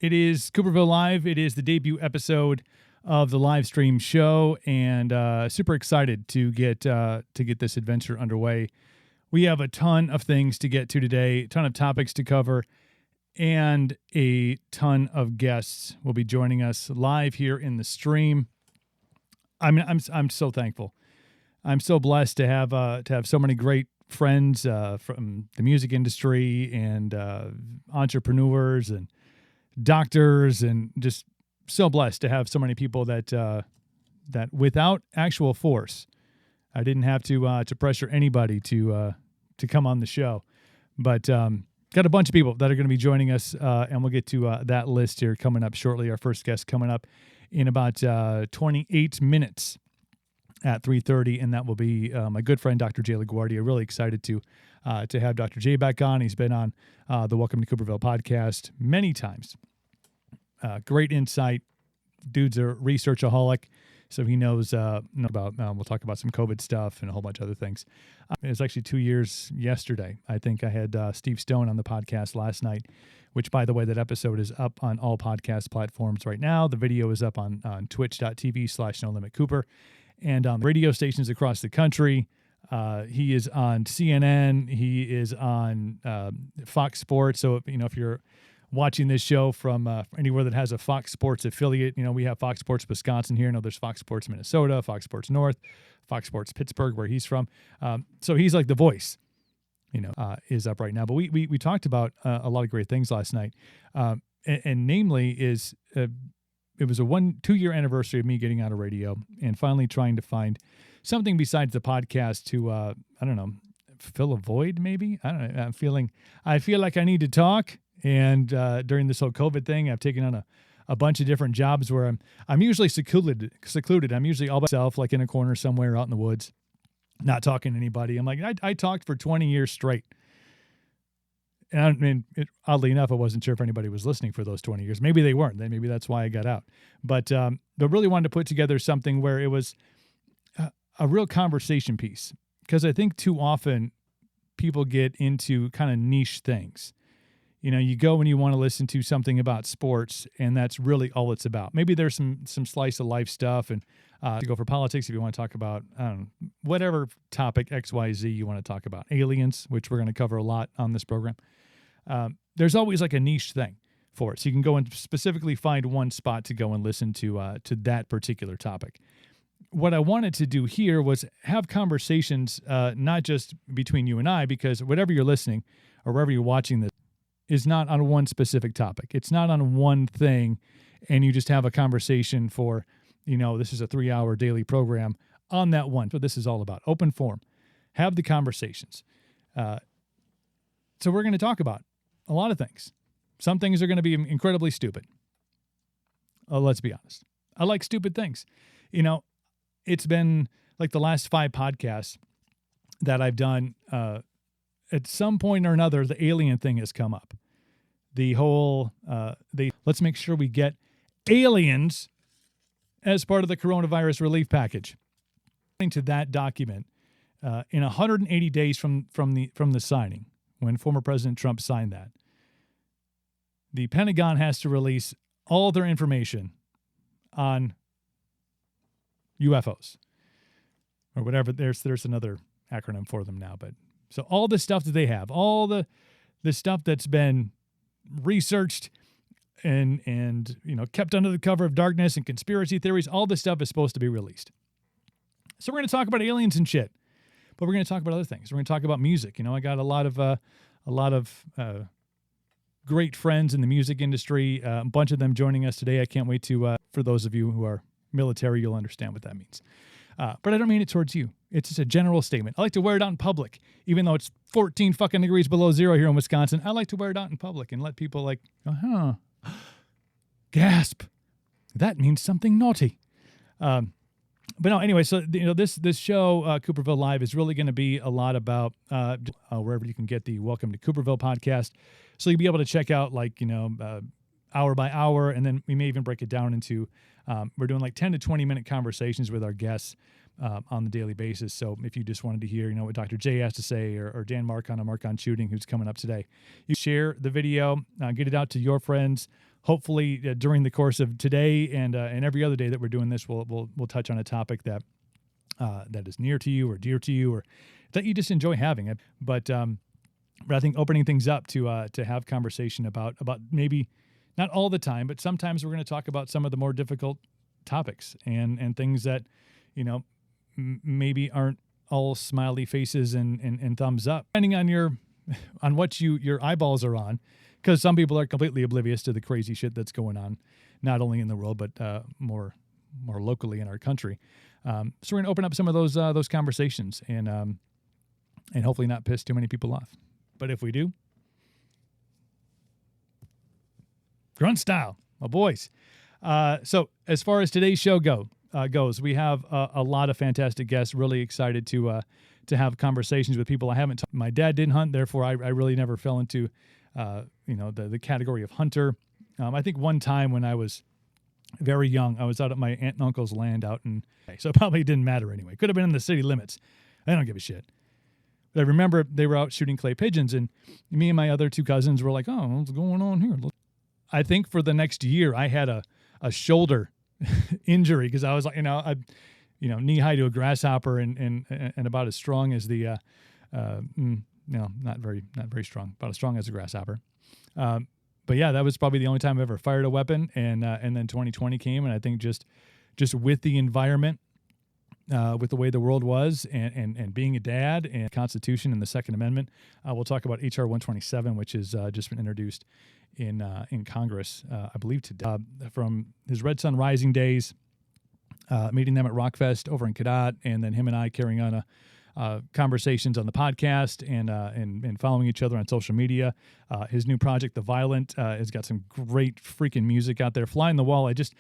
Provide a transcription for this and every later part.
It is Cooperville Live. It is the debut episode of the live stream show, and super excited to get this adventure underway. We have a ton of things to get to today, a ton of topics to cover, and a ton of guests will be joining us live here in the stream. I mean, I'm so thankful. I'm so blessed to have so many great friends from the music industry and entrepreneurs and doctors, and just so blessed to have so many people that without actual force, I didn't have to pressure anybody to come on the show, but got a bunch of people that are going to be joining us, and we'll get to that list here coming up shortly. Our first guest coming up in about 28 minutes at 3:30, and that will be my good friend Dr. J. LaGuardia. Really excited to have Dr. J back on. He's been on the Welcome to Cooperville podcast many times. Great insight. Dude's a researchaholic, so he knows about, we'll talk about some COVID stuff and a whole bunch of other things. It was actually 2 years yesterday. I think I had Steve Stone on the podcast last night, which, by the way, that episode is up on all podcast platforms right now. The video is up on twitch.tv/NoLimitCooper and on radio stations across the country. He is on CNN. He is on Fox Sports. So, if you're watching this show from anywhere that has a Fox Sports affiliate, we have Fox Sports Wisconsin here. There's Fox Sports Minnesota, Fox Sports North, Fox Sports Pittsburgh, where he's from. So he's like the voice, is up right now. But we talked about a lot of great things last night, and namely is it was a 2-year anniversary of me getting out of radio and finally trying to find something besides the podcast to I don't know, fill a void maybe. I don't know. I feel like I need to talk. And during this whole COVID thing, I've taken on a bunch of different jobs where I'm usually secluded. I'm usually all by myself, like in a corner somewhere out in the woods, not talking to anybody. I'm like, I talked for 20 years straight. And I mean, oddly enough, I wasn't sure if anybody was listening for those 20 years. Maybe they weren't. Then maybe that's why I got out. But really wanted to put together something where it was a real conversation piece, because I think too often people get into kind of niche things. You go and you want to listen to something about sports, and that's really all it's about. Maybe there's some slice of life stuff, and to go for politics if you want to talk about, I don't know, whatever topic XYZ you want to talk about. Aliens, which we're going to cover a lot on this program. There's always like a niche thing for it. So you can go and specifically find one spot to go and listen to that particular topic. What I wanted to do here was have conversations, not just between you and I, because whatever you're listening or wherever you're watching this is not on one specific topic. It's not on one thing, and you just have a conversation for, this is a 3-hour daily program on that one. So this is all about open forum. Have the conversations. So we're going to talk about a lot of things. Some things are going to be incredibly stupid. Let's be honest. I like stupid things. It's been like the last 5 podcasts that I've done, at some point or another, the alien thing has come up. The whole, let's make sure we get aliens as part of the coronavirus relief package. According to that document, in 180 days from the signing, when former President Trump signed that, the Pentagon has to release all their information on UFOs or whatever. There's another acronym for them now, but so all the stuff that they have, all the stuff that's been researched and kept under the cover of darkness and conspiracy theories, all this stuff is supposed to be released. So we're going to talk about aliens and shit, but we're going to talk about other things. We're going to talk about music. I got a lot of great friends in the music industry. A bunch of them joining us today. I can't wait to for those of you who are military, you'll understand what that means. But I don't mean it towards you. It's just a general statement. I like to wear it out in public, even though it's 14 fucking degrees below zero here in Wisconsin. I like to wear it out in public and let people go, gasp. That means something naughty. But no, anyway, so this show, Cooperville Live, is really going to be a lot about wherever you can get the Welcome to Cooperville podcast. So you'll be able to check out hour by hour, and then we may even break it down into we're doing 10 to 20 minute conversations with our guests on the daily basis. So if you just wanted to hear, what Dr. J has to say, or Dan Marcon of Marcon Shooting, who's coming up today, you share the video, get it out to your friends, hopefully during the course of today and every other day that we're doing this, we'll touch on a topic that is near to you or dear to you or that you just enjoy having. But I think opening things up to have conversation about maybe not all the time, but sometimes we're going to talk about some of the more difficult topics and things that, maybe aren't all smiley faces and thumbs up, depending on what your eyeballs are on, because some people are completely oblivious to the crazy shit that's going on, not only in the world, but more locally in our country. So we're going to open up some of those conversations and hopefully not piss too many people off. But if we do, grunt style, my boys. So as far as today's show goes, we have a lot of fantastic guests. Really excited to have conversations with people I haven't. My dad didn't hunt, therefore I really never fell into the category of hunter. I think one time when I was very young, I was out at my aunt and uncle's land out in, so it probably didn't matter anyway. Could have been in the city limits. I don't give a shit. But I remember they were out shooting clay pigeons, and me and my other two cousins were like, "Oh, what's going on here?" I think for the next year, I had a shoulder injury because I was like, knee high to a grasshopper and about as strong as the, not very strong, about as strong as a grasshopper. But yeah, that was probably the only time I've ever fired a weapon. And then 2020 came, and I think just with the environment, with the way the world was and being a dad and Constitution and the Second Amendment, we'll talk about HR 127, which has just been introduced in Congress, I believe today, from his Red Sun Rising days, meeting them at Rockfest over in Cadott, and then him and I carrying on conversations on the podcast and following each other on social media. His new project, The Violent, has got some great freaking music out there. Fly on the Wall. I just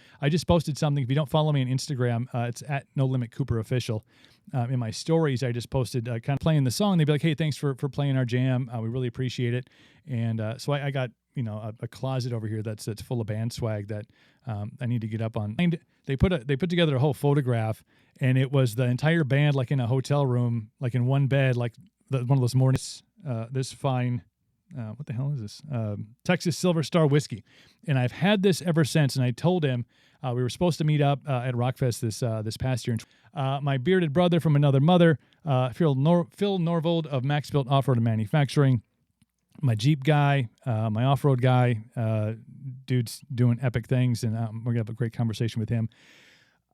posted something. If you don't follow me on Instagram, it's at No Limit Cooper Official. In my stories, I just posted kind of playing the song. They'd be like, "Hey, thanks for playing our jam. We really appreciate it." And so I got a closet over here that's full of band swag that I need to get up on. And they put together a whole photograph, and it was the entire band like in a hotel room, like in one bed, like one of those mornings. This fine, what the hell is this? Texas Silver Star whiskey, and I've had this ever since. And I told him we were supposed to meet up at Rockfest this past year. My bearded brother from another mother, Phil Norvold of Max Built Off-Road and Manufacturing. My Jeep guy, my off-road guy, dude's doing epic things, and we're going to have a great conversation with him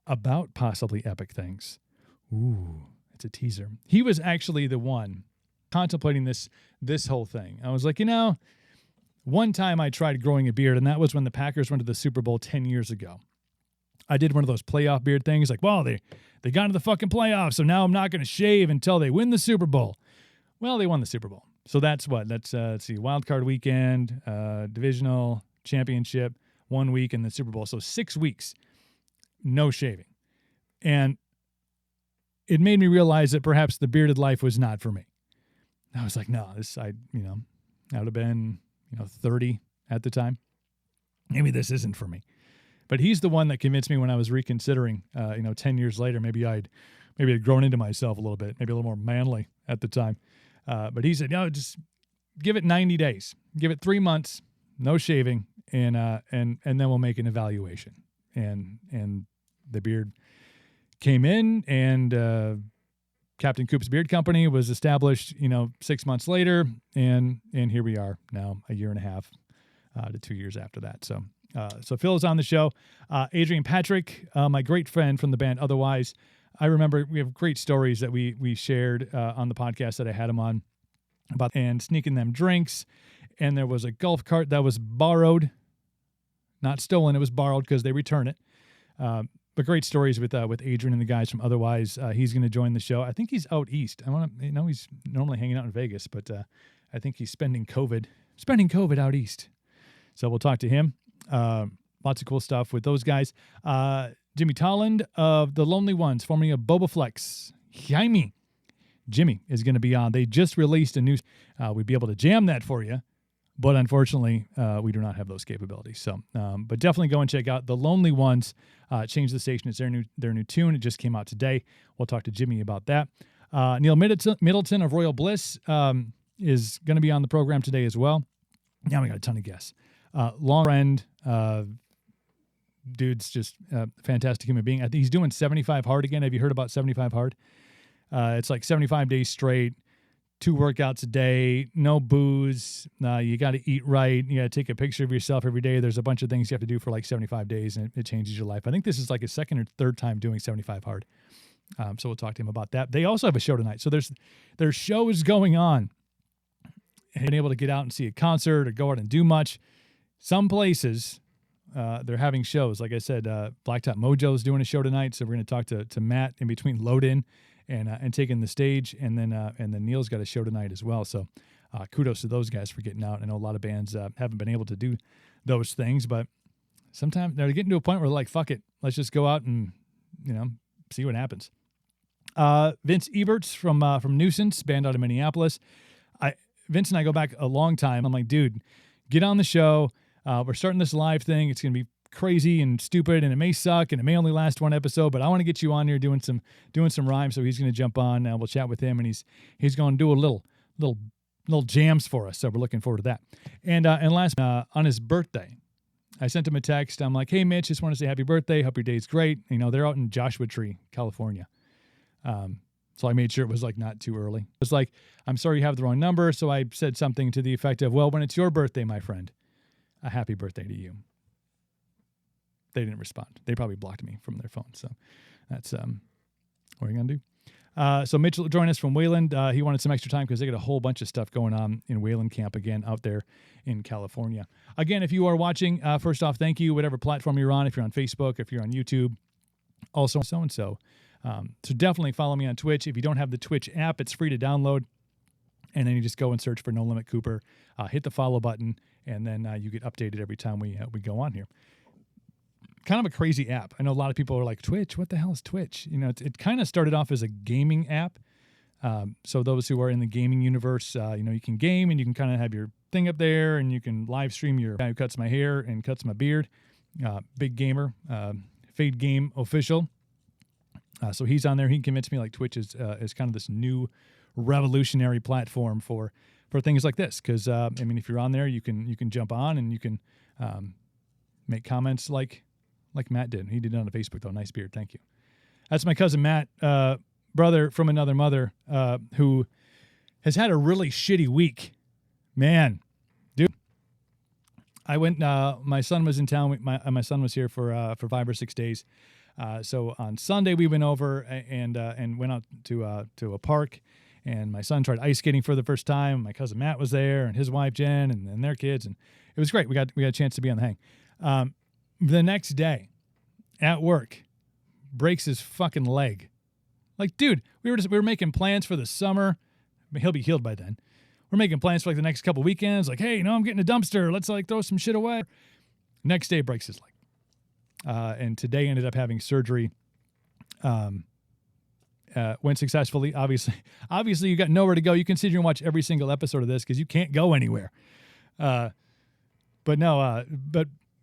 about possibly epic things. Ooh, it's a teaser. He was actually the one contemplating this whole thing. I was like, one time I tried growing a beard, and that was when the Packers went to the Super Bowl 10 years ago. I did one of those playoff beard things, like, well, they got to the fucking playoffs, so now I'm not going to shave until they win the Super Bowl. Well, they won the Super Bowl. So that's what? Let's see, wild card weekend, divisional, championship, 1 week, and the Super Bowl. So 6 weeks, no shaving. And it made me realize that perhaps the bearded life was not for me. I was like, no, I would have been, 30 at the time. Maybe this isn't for me. But he's the one that convinced me when I was reconsidering, 10 years later, maybe I'd grown into myself a little bit, maybe a little more manly at the time. But he said, no, just give it 90 days, give it 3 months, no shaving, and then we'll make an evaluation. And the beard came in, and Captain Coop's Beard Company was established, 6 months later, and here we are now, a year and a half to 2 years after that. So Phil is on the show. Adrian Patrick, my great friend from the band Otherwise. I remember we have great stories that we shared on the podcast that I had him on about and sneaking them drinks. And there was a golf cart that was borrowed, not stolen. It was borrowed because they return it. But great stories with Adrian and the guys from Otherwise. He's going to join the show. I think he's out east. He's normally hanging out in Vegas, but I think he's spending COVID out east. So we'll talk to him. Lots of cool stuff with those guys. Jimmy Tolland of The Lonely Ones, formerly of Boba Flex. Jimmy is going to be on. They just released a new. We'd be able to jam that for you, but unfortunately, we do not have those capabilities. So, but definitely go and check out The Lonely Ones. Change the Station. It's their new tune. It just came out today. We'll talk to Jimmy about that. Neil Middleton of Royal Bliss is going to be on the program today as well. Now we got a ton of guests. long friend. Dude's just a fantastic human being. I think he's doing 75 hard again. Have you heard about 75 hard? It's like 75 days straight, 2 workouts a day, no booze. You got to eat right. You got to take a picture of yourself every day. There's a bunch of things you have to do for like 75 days, and it changes your life. I think this is like his second or third time doing 75 hard. So we'll talk to him about that. They also have a show tonight. So there's shows going on. And able to get out and see a concert or go out and do much. Some places, they're having shows. Like I said, Blacktop Mojo is doing a show tonight, so we're going to talk to Matt in between load-in and taking the stage, and then Neil's got a show tonight as well. So kudos to those guys for getting out. I know a lot of bands haven't been able to do those things, but sometimes they're getting to a point where they're like, fuck it, let's just go out and see what happens. Vince Eberts from Nuisance, band out of Minneapolis. Vince and I go back a long time. I'm like, dude, get on the show. We're starting this live thing. It's going to be crazy and stupid, and it may suck, and it may only last one episode, but I want to get you on here doing some rhymes. So he's going to jump on. We'll chat with him, and he's going to do a little jams for us. So we're looking forward to that. And last on his birthday, I sent him a text. I'm like, hey Mitch, just want to say happy birthday. Hope your day's great. They're out in Joshua Tree, California. So I made sure it was like not too early. It was like, I'm sorry you have the wrong number. So I said something to the effect of, well, when it's your birthday, my friend, a happy birthday to you. They didn't respond. They probably blocked me from their phone. So that's what are you going to do? So Mitch will join us from Wayland. He wanted some extra time because they got a whole bunch of stuff going on in Wayland Camp again out there in California. Again, if you are watching, first off, thank you, whatever platform you're on. If you're on Facebook, if you're on YouTube, also so-and-so. So definitely follow me on Twitch. If you don't have the Twitch app, it's free to download. And then you just go and search for No Limit Cooper, hit the follow button, and then you get updated every time we go on here. Kind of a crazy app. I know a lot of people are like, Twitch, what the hell is Twitch? It kind of started off as a gaming app. So those who are in the gaming universe, you can game and you can kind of have your thing up there, and you can live stream your guy who cuts my hair and cuts my beard. Big gamer, Fade Game official. So he's on there. He convinced me like Twitch is kind of this new revolutionary platform for things like this. Because if you're on there, you can jump on and you can make comments like Matt did. He did it on Facebook though. Nice beard, thank you. That's my cousin Matt, brother from another mother, who has had a really shitty week. Man, dude. I went. My son was in town. My son was here for 5 or 6 days. So on Sunday we went over and went out to a park, and my son tried ice skating for the first time. My cousin Matt was there, and his wife Jen, and their kids, and it was great. We got a chance to be on the hang. The next day, at work, breaks his fucking leg. Like, dude, we were making plans for the summer. He'll be healed by then. We're making plans for like the next couple weekends. Like, hey, I'm getting a dumpster. Let's like throw some shit away. Next day, breaks his leg. And today ended up having surgery. Went successfully. Obviously, you got nowhere to go. You can sit here and watch every single episode of this because you can't go anywhere. But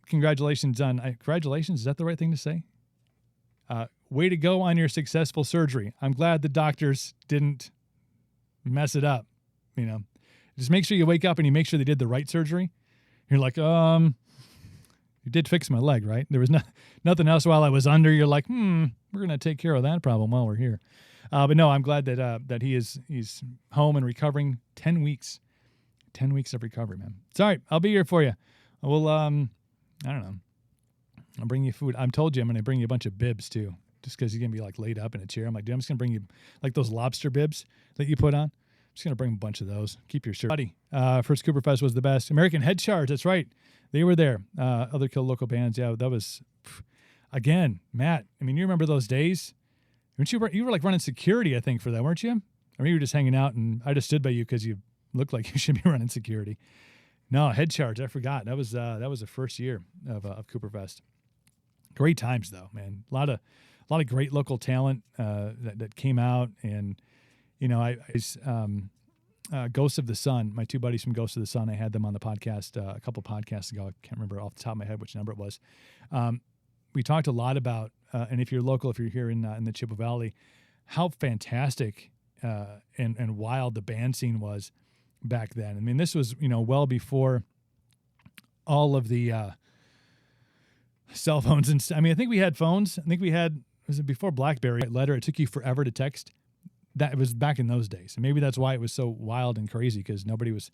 congratulations on congratulations. Is that the right thing to say? Way to go on your successful surgery. I'm glad the doctors didn't mess it up. Just make sure you wake up and you make sure they did the right surgery. You're like, you did fix my leg, right? There was nothing else while I was under. You're like, we're going to take care of that problem while we're here. But no, I'm glad that he's home and recovering. 10 weeks. 10 weeks of recovery, man. It's all right. I'll be here for you. Well, I don't know. I'll bring you food. I'm told you I'm going to bring you a bunch of bibs too, just because you're going to be like laid up in a chair. I'm like, dude, I'm just going to bring you like those lobster bibs that you put on. I'm just going to bring a bunch of those. Keep your shirt. Buddy, first Cooper Fest was the best. American Head Charge, that's right. They were there. Other Kill local bands. Yeah, that was, again, Matt, you remember those days? You were like running security, I think, for that, weren't you? Or you were just hanging out, and I just stood by you because you looked like you should be running security. No, Head Charge, I forgot. That was the first year of Cooper Fest. Great times, though, man. A lot of great local talent that came out, and Ghosts of the Sun, my two buddies from Ghosts of the Sun, I had them on the podcast a couple podcasts ago. I can't remember off the top of my head which number it was. We talked a lot about, and if you're local, if you're here in the Chippewa Valley, how fantastic and wild the band scene was back then. This was well before all of the cell phones and I mean, I think we had phones. I think we had, was it before BlackBerry letter? It took you forever to text. That was back in those days, and maybe that's why it was so wild and crazy, because nobody was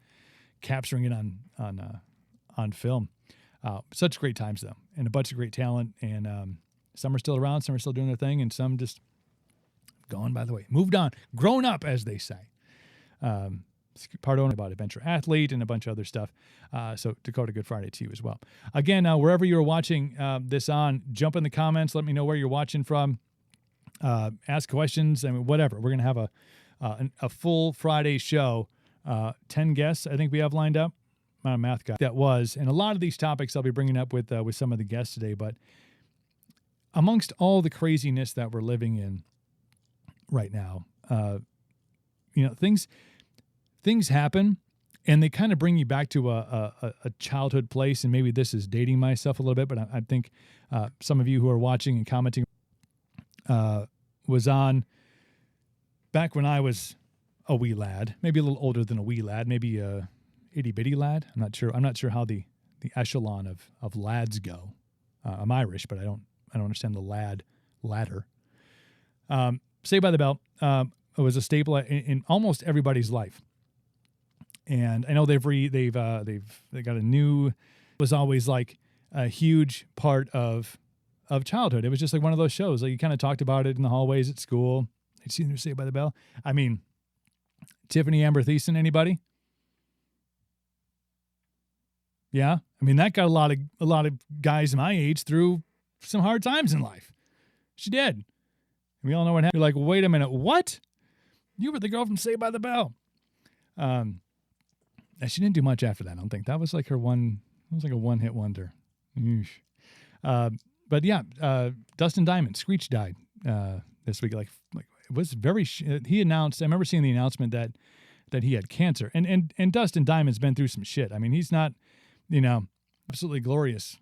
capturing it on film. Such great times though, and a bunch of great talent, and some are still around, some are still doing their thing, and some just gone by the way, moved on, grown up, as they say. Part owner about Adventure Athlete and a bunch of other stuff. So Dakota, good Friday to you as well. Again, wherever you're watching this on, jump in the comments. Let me know where you're watching from. Ask questions. I mean, whatever. We're going to have a full Friday show. 10 guests I think we have lined up. I'm not a math guy. That was. And a lot of these topics I'll be bringing up with some of the guests today. But amongst all the craziness that we're living in right now, things happen, and they kind of bring you back to a childhood place. And maybe this is dating myself a little bit, but I think some of you who are watching and commenting was on back when I was a wee lad, maybe a little older than a wee lad, maybe a itty bitty lad. I'm not sure how the echelon of lads go. I'm Irish, but I don't understand the ladder. Saved by the Bell it was a staple in almost everybody's life. And I know they've got a new, was always like a huge part of childhood. It was just like one of those shows. Like you kind of talked about it in the hallways at school. I'd seen her Saved by the Bell. I mean, Tiffany Amber Thiessen, anybody? Yeah. I mean, that got a lot of guys my age through some hard times in life. She did. And we all know what happened. You're like, wait a minute, what? You were the girl from Saved by the Bell. She didn't do much after that, I don't think. That was like her a one-hit wonder. But yeah, Dustin Diamond, Screech died this week. Like it was very, he announced, I remember seeing the announcement that he had cancer. And Dustin Diamond's been through some shit. I mean, he's not, absolutely glorious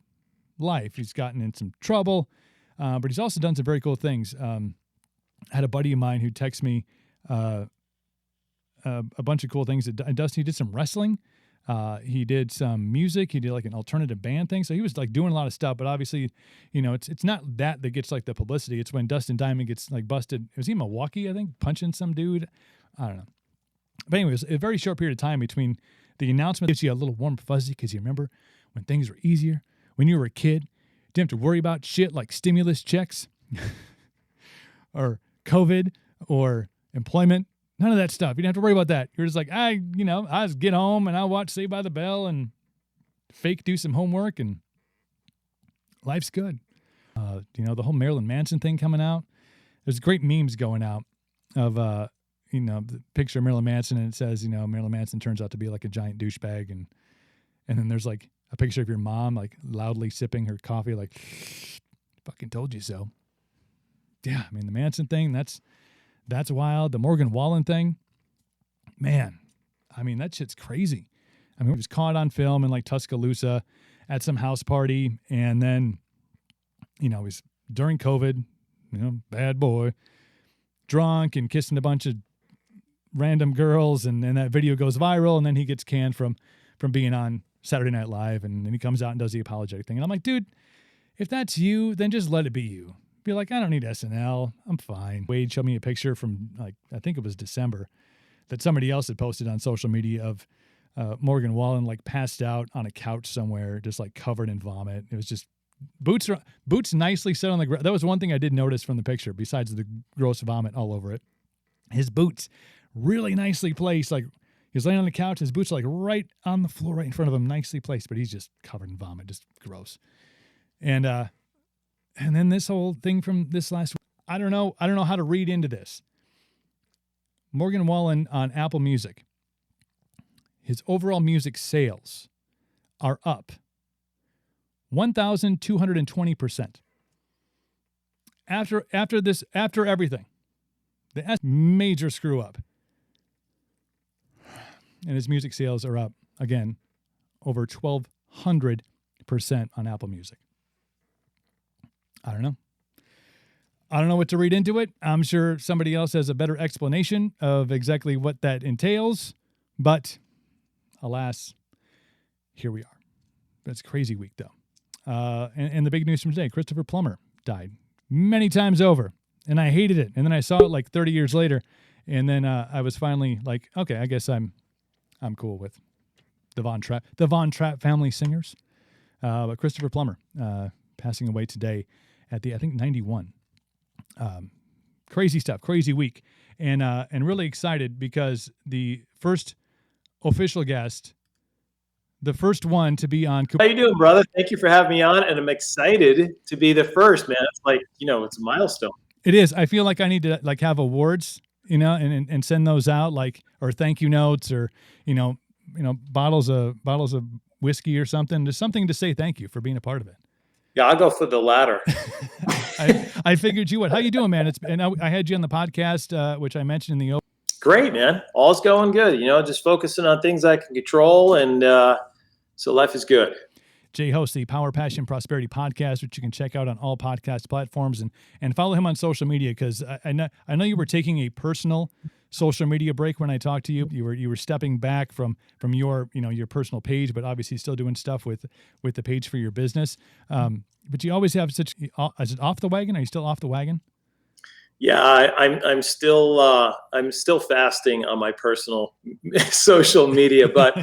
life. He's gotten in some trouble, but he's also done some very cool things. I had a buddy of mine who texted me a bunch of cool things. Dustin, he did some wrestling. He did some music. He did like an alternative band thing. So he was like doing a lot of stuff, but obviously, it's not that gets like the publicity. It's when Dustin Diamond gets like busted. Was he in Milwaukee, I think, punching some dude? I don't know. But anyways, a very short period of time between the announcement gives you a little warm fuzzy, because you remember when things were easier, when you were a kid, you didn't have to worry about shit like stimulus checks or COVID or employment. None of that stuff. You didn't have to worry about that. You're just like, I just get home and I watch Saved by the Bell and fake do some homework, and life's good. The whole Marilyn Manson thing coming out. There's great memes going out of, the picture of Marilyn Manson, and it says, Marilyn Manson turns out to be like a giant douchebag. And then there's like a picture of your mom, like loudly sipping her coffee, like, fucking told you so. Yeah. I mean, the Manson thing, that's wild. The Morgan Wallen thing, man, I mean, that shit's crazy. I mean, he was caught on film in like Tuscaloosa at some house party. And then, he was during COVID, bad boy, drunk and kissing a bunch of random girls. And then that video goes viral, and then he gets canned from being on Saturday Night Live. And then he comes out and does the apologetic thing. And I'm like, dude, if that's you, then just let it be you. Be like, I don't need SNL. I'm fine. Wade showed me a picture from like, I think it was December, that somebody else had posted on social media of Morgan Wallen like passed out on a couch somewhere, just like covered in vomit. It was just boots nicely set on the ground. That was one thing I did notice from the picture, besides the gross vomit all over it. His boots really nicely placed. Like he was laying on the couch, his boots are like right on the floor, right in front of him, nicely placed, but he's just covered in vomit, just gross. And then this whole thing from this last week, I don't know how to read into this. Morgan Wallen on Apple Music, his overall music sales are up 1,220%. After everything, the major screw up. And his music sales are up, again, over 1,200% on Apple Music. I don't know what to read into it. I'm sure somebody else has a better explanation of exactly what that entails. But alas, here we are. a crazy week though. And the big news from today, Christopher Plummer died many times over, and I hated it. And then I saw it like 30 years later, and then I was finally like, okay, I guess I'm cool with the Von Trapp family singers. But Christopher Plummer passing away today at I think 91. Crazy stuff, crazy week, and really excited because the first official guest, the first one to be on. How you doing, brother? Thank you for having me on, and I'm excited to be the first, man. It's like, it's a milestone. It is. I feel like I need to like have awards, and send those out, like, or thank you notes, or bottles of whiskey or something. There's something to say thank you for being a part of it. Yeah, I'll go for the latter. I figured you would. How you doing, man? I had you on the podcast, which I mentioned in the open. Great, man. All's going good. Just focusing on things I can control, and so life is good. Jay hosts the Power, Passion, Prosperity podcast, which you can check out on all podcast platforms, and follow him on social media, because I know you were taking a personal social media break when I talked to you. You were stepping back from your your personal page, but obviously still doing stuff with the page for your business. But you always have such. Is it off the wagon? Are you still off the wagon? Yeah, I'm still fasting on my personal social media, but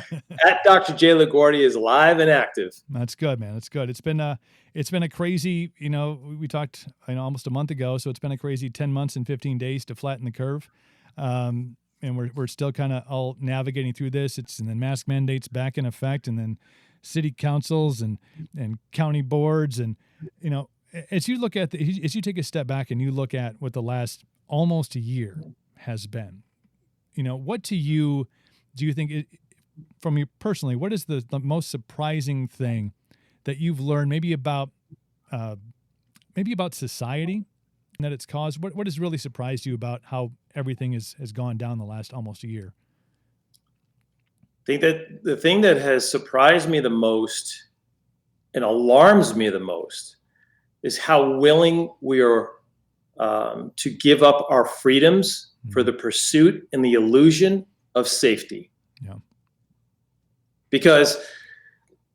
at Dr. J LaGuardia is live and active. That's good, man. That's good. It's been a crazy, we talked almost a month ago, so it's been a crazy 10 months and 15 days to flatten the curve. And we're still kind of all navigating through this. And then mask mandates back in effect, and then city councils and county boards, and as you look at as you take a step back and you look at what the last almost a year has been, what do you think, from you personally, what is the most surprising thing that you've learned, maybe about society that it's caused? What has really surprised you about how everything has gone down the last almost a year? I think that the thing that has surprised me the most and alarms me the most is how willing we are to give up our freedoms for the pursuit and the illusion of safety. Yeah. Because,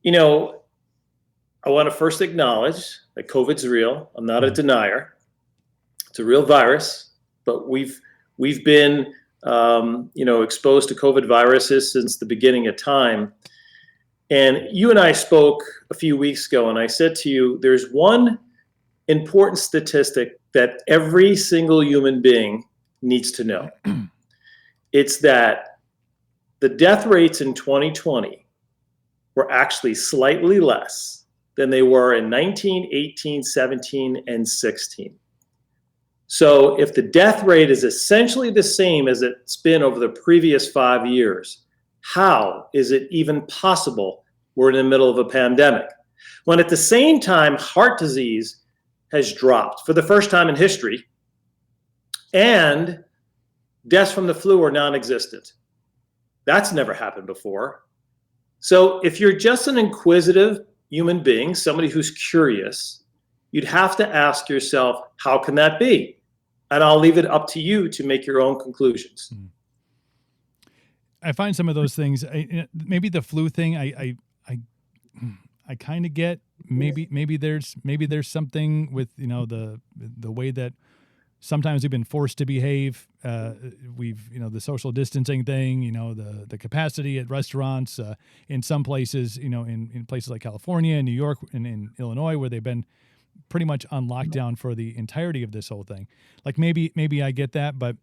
I want to first acknowledge that COVID's real. I'm not a denier. It's a real virus, but we've been, exposed to COVID viruses since the beginning of time. And you and I spoke a few weeks ago, and I said to you, there's one important statistic that every single human being needs to know. It's that the death rates in 2020 were actually slightly less than they were in 19, 18, 17, and 16. So if the death rate is essentially the same as it's been over the previous 5 years, how is it even possible we're in the middle of a pandemic? When at the same time, heart disease has dropped for the first time in history, and deaths from the flu are non-existent. That's never happened before. So if you're just an inquisitive human being, somebody who's curious, you'd have to ask yourself, how can that be? And I'll leave it up to you to make your own conclusions. I find some of those things, maybe the flu thing, I kind of get. Maybe there's something with the way that sometimes we've been forced to behave. We've the social distancing thing. The capacity at restaurants in some places. In places like California and New York and in Illinois, where they've been pretty much on lockdown for the entirety of this whole thing. Like maybe I get that, but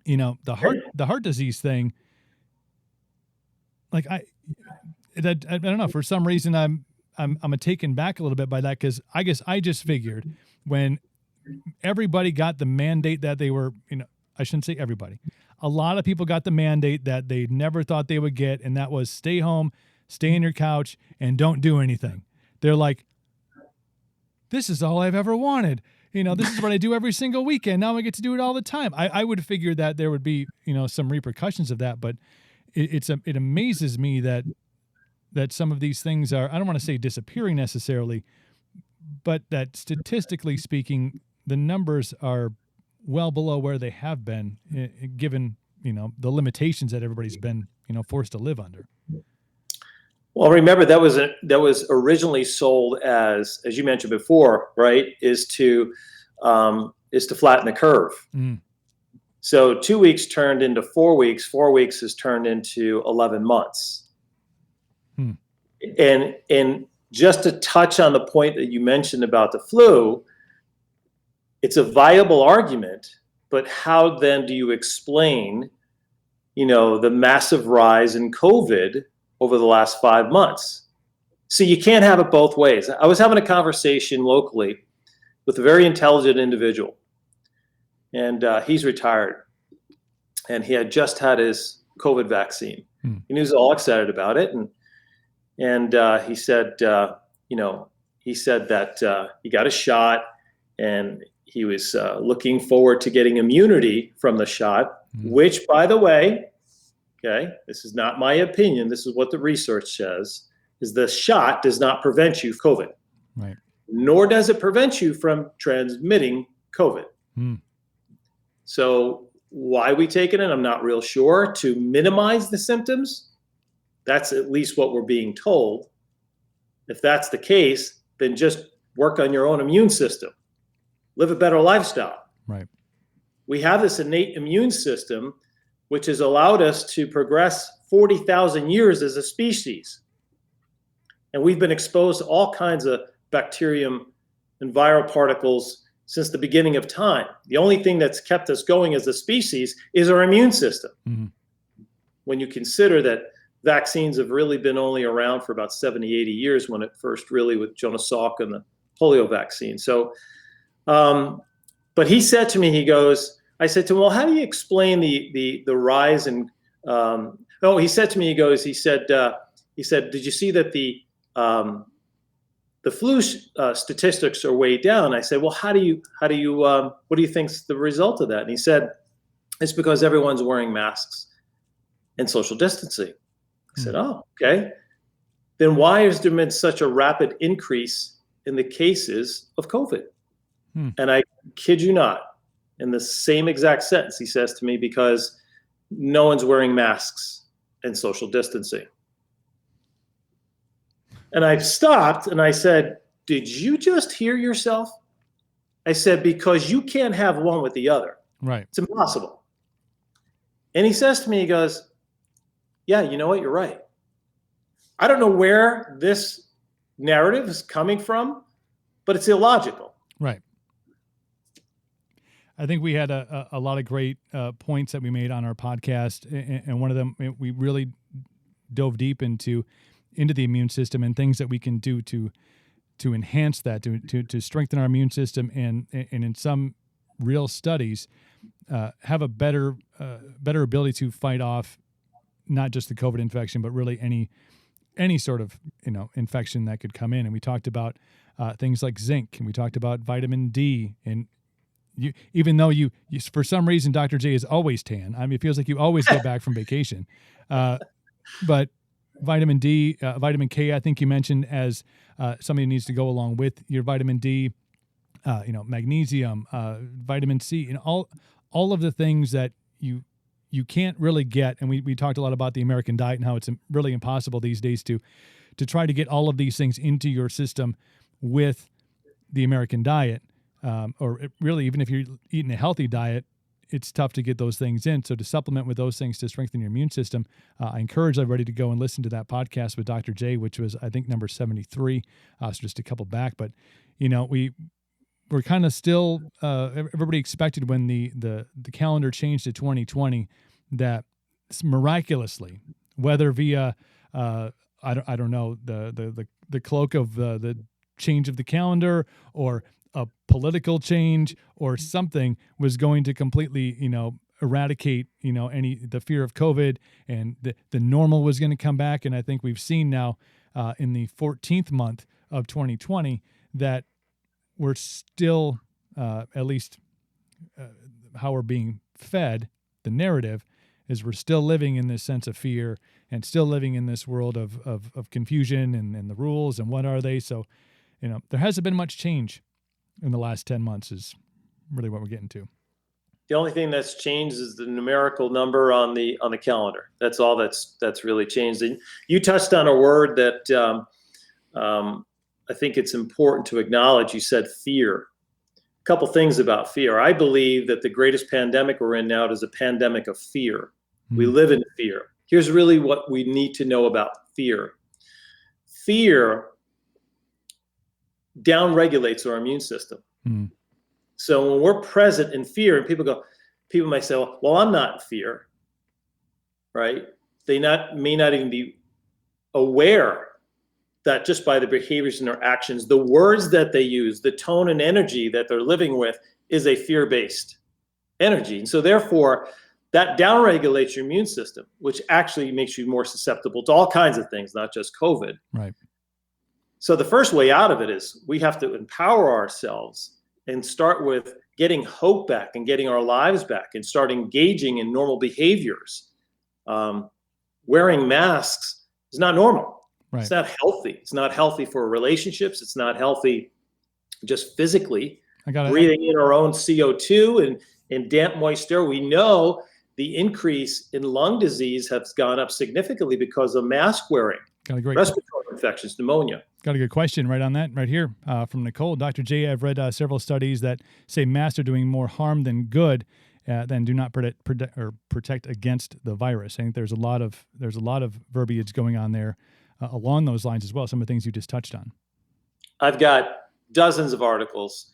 the heart disease thing. Like I don't know, for some reason I'm taken back a little bit by that, because I guess I just figured when everybody got the mandate that they were, I shouldn't say everybody, a lot of people got the mandate that they never thought they would get, and that was stay home, stay on your couch, and don't do anything. They're like, this is all I've ever wanted. This is what I do every single weekend. Now I get to do it all the time. I would figure that there would be, some repercussions of that, but it amazes me that some of these things are, I don't want to say disappearing necessarily, but that statistically speaking, the numbers are well below where they have been, given, the limitations that everybody's been, forced to live under. Well, remember that was originally sold as you mentioned before, right? Is to flatten the curve. Mm. So 2 weeks turned into 4 weeks. 4 weeks has turned into 11 months. Hmm. And just to touch on the point that you mentioned about the flu, it's a viable argument, but how then do you explain, the massive rise in COVID over the last 5 months? So you can't have it both ways. I was having a conversation locally with a very intelligent individual, and he's retired, and he had just had his COVID vaccine, and he was all excited about it, and he said, he said that he got a shot, and he was looking forward to getting immunity from the shot, which, by the way, okay, this is not my opinion, this is what the research says, is the shot does not prevent you from COVID. Right. Nor does it prevent you from transmitting COVID. So why we taking it, I'm not real sure. To minimize the symptoms, that's at least what we're being told. If that's the case, then just work on your own immune system. Live a better lifestyle. Right. We have this innate immune system, which has allowed us to progress 40,000 years as a species. And we've been exposed to all kinds of bacterium and viral particles since the beginning of time. The only thing that's kept us going as a species is our immune system. Mm-hmm. When you consider that vaccines have really been only around for about 70, 80 years, when it first really with Jonas Salk and the polio vaccine. So, but he said to me, I said to him, well, how do you explain the rise in, he said to me, he said, did you see that the flu statistics are way down? I said, well, what do you think's the result of that? And he said, it's because everyone's wearing masks and social distancing. I said, oh, okay. Then why has there been such a rapid increase in the cases of COVID? And I kid you not, in the same exact sentence, he says to me, because no one's wearing masks and social distancing. And I stopped and I said, did you just hear yourself? I said, because you can't have one with the other. Right. It's impossible. And he says to me, he goes, yeah, you know what? You're right. I don't know where this narrative is coming from, but it's illogical. Right. I think we had a lot of great points that we made on our podcast, and one of them, we really dove deep into the immune system and things that we can do to enhance that, to strengthen our immune system, and in some real studies have a better ability to fight off not just the COVID infection, but really any sort of infection that could come in. And we talked about things like zinc, and we talked about vitamin D. And even though you for some reason, Dr. J is always tan. I mean, it feels like you always get back from vacation. But vitamin D, vitamin K, I think you mentioned as something that needs to go along with your vitamin D. Magnesium, vitamin C, and all of the things that you can't really get. And we talked a lot about the American diet and how it's really impossible these days to try to get all of these things into your system with the American diet. Really, even if you're eating a healthy diet, it's tough to get those things in. So to supplement with those things to strengthen your immune system, I encourage everybody to go and listen to that podcast with Dr. J, which was, I think, number 73. So just a couple back. But, we're kind of still, everybody expected when the calendar changed to 2020 that miraculously, whether via, I don't know, the cloak of the change of the calendar or a political change or something, was going to completely, eradicate, the fear of COVID, and the normal was going to come back. And I think we've seen now in the 14th month of 2020 that we're still, at least how we're being fed, the narrative is we're still living in this sense of fear and still living in this world of confusion and the rules and what are they. So, there hasn't been much change in the last 10 months is really what we're getting to. The only thing that's changed is the numerical number on the calendar. That's all that's really changed. And you touched on a word that I think it's important to acknowledge. You said fear. A couple things about fear. I believe that the greatest pandemic we're in now is a pandemic of fear. We live in fear. Here's really what we need to know about fear. Fear downregulates our immune system. So when we're present in fear, and people might say, well, I'm not in fear, right? They may not even be aware that just by the behaviors and their actions, the words that they use, the tone and energy that they're living with is a fear-based energy. And so therefore, that downregulates your immune system, which actually makes you more susceptible to all kinds of things, not just COVID. Right. So the first way out of it is we have to empower ourselves and start with getting hope back and getting our lives back and start engaging in normal behaviors. Wearing masks is not normal. Right. It's not healthy. It's not healthy for relationships. It's not healthy just physically. Breathing in our own CO2 and damp, moist air. We know the increase in lung disease has gone up significantly because of mask wearing. Respiratory infections, pneumonia. Got a good question right on that, right here from Nicole. Dr. J, I've read several studies that say masks are doing more harm than good, than do not protect against the virus. I think there's a lot of verbiage going on there along those lines as well. Some of the things you just touched on. I've got dozens of articles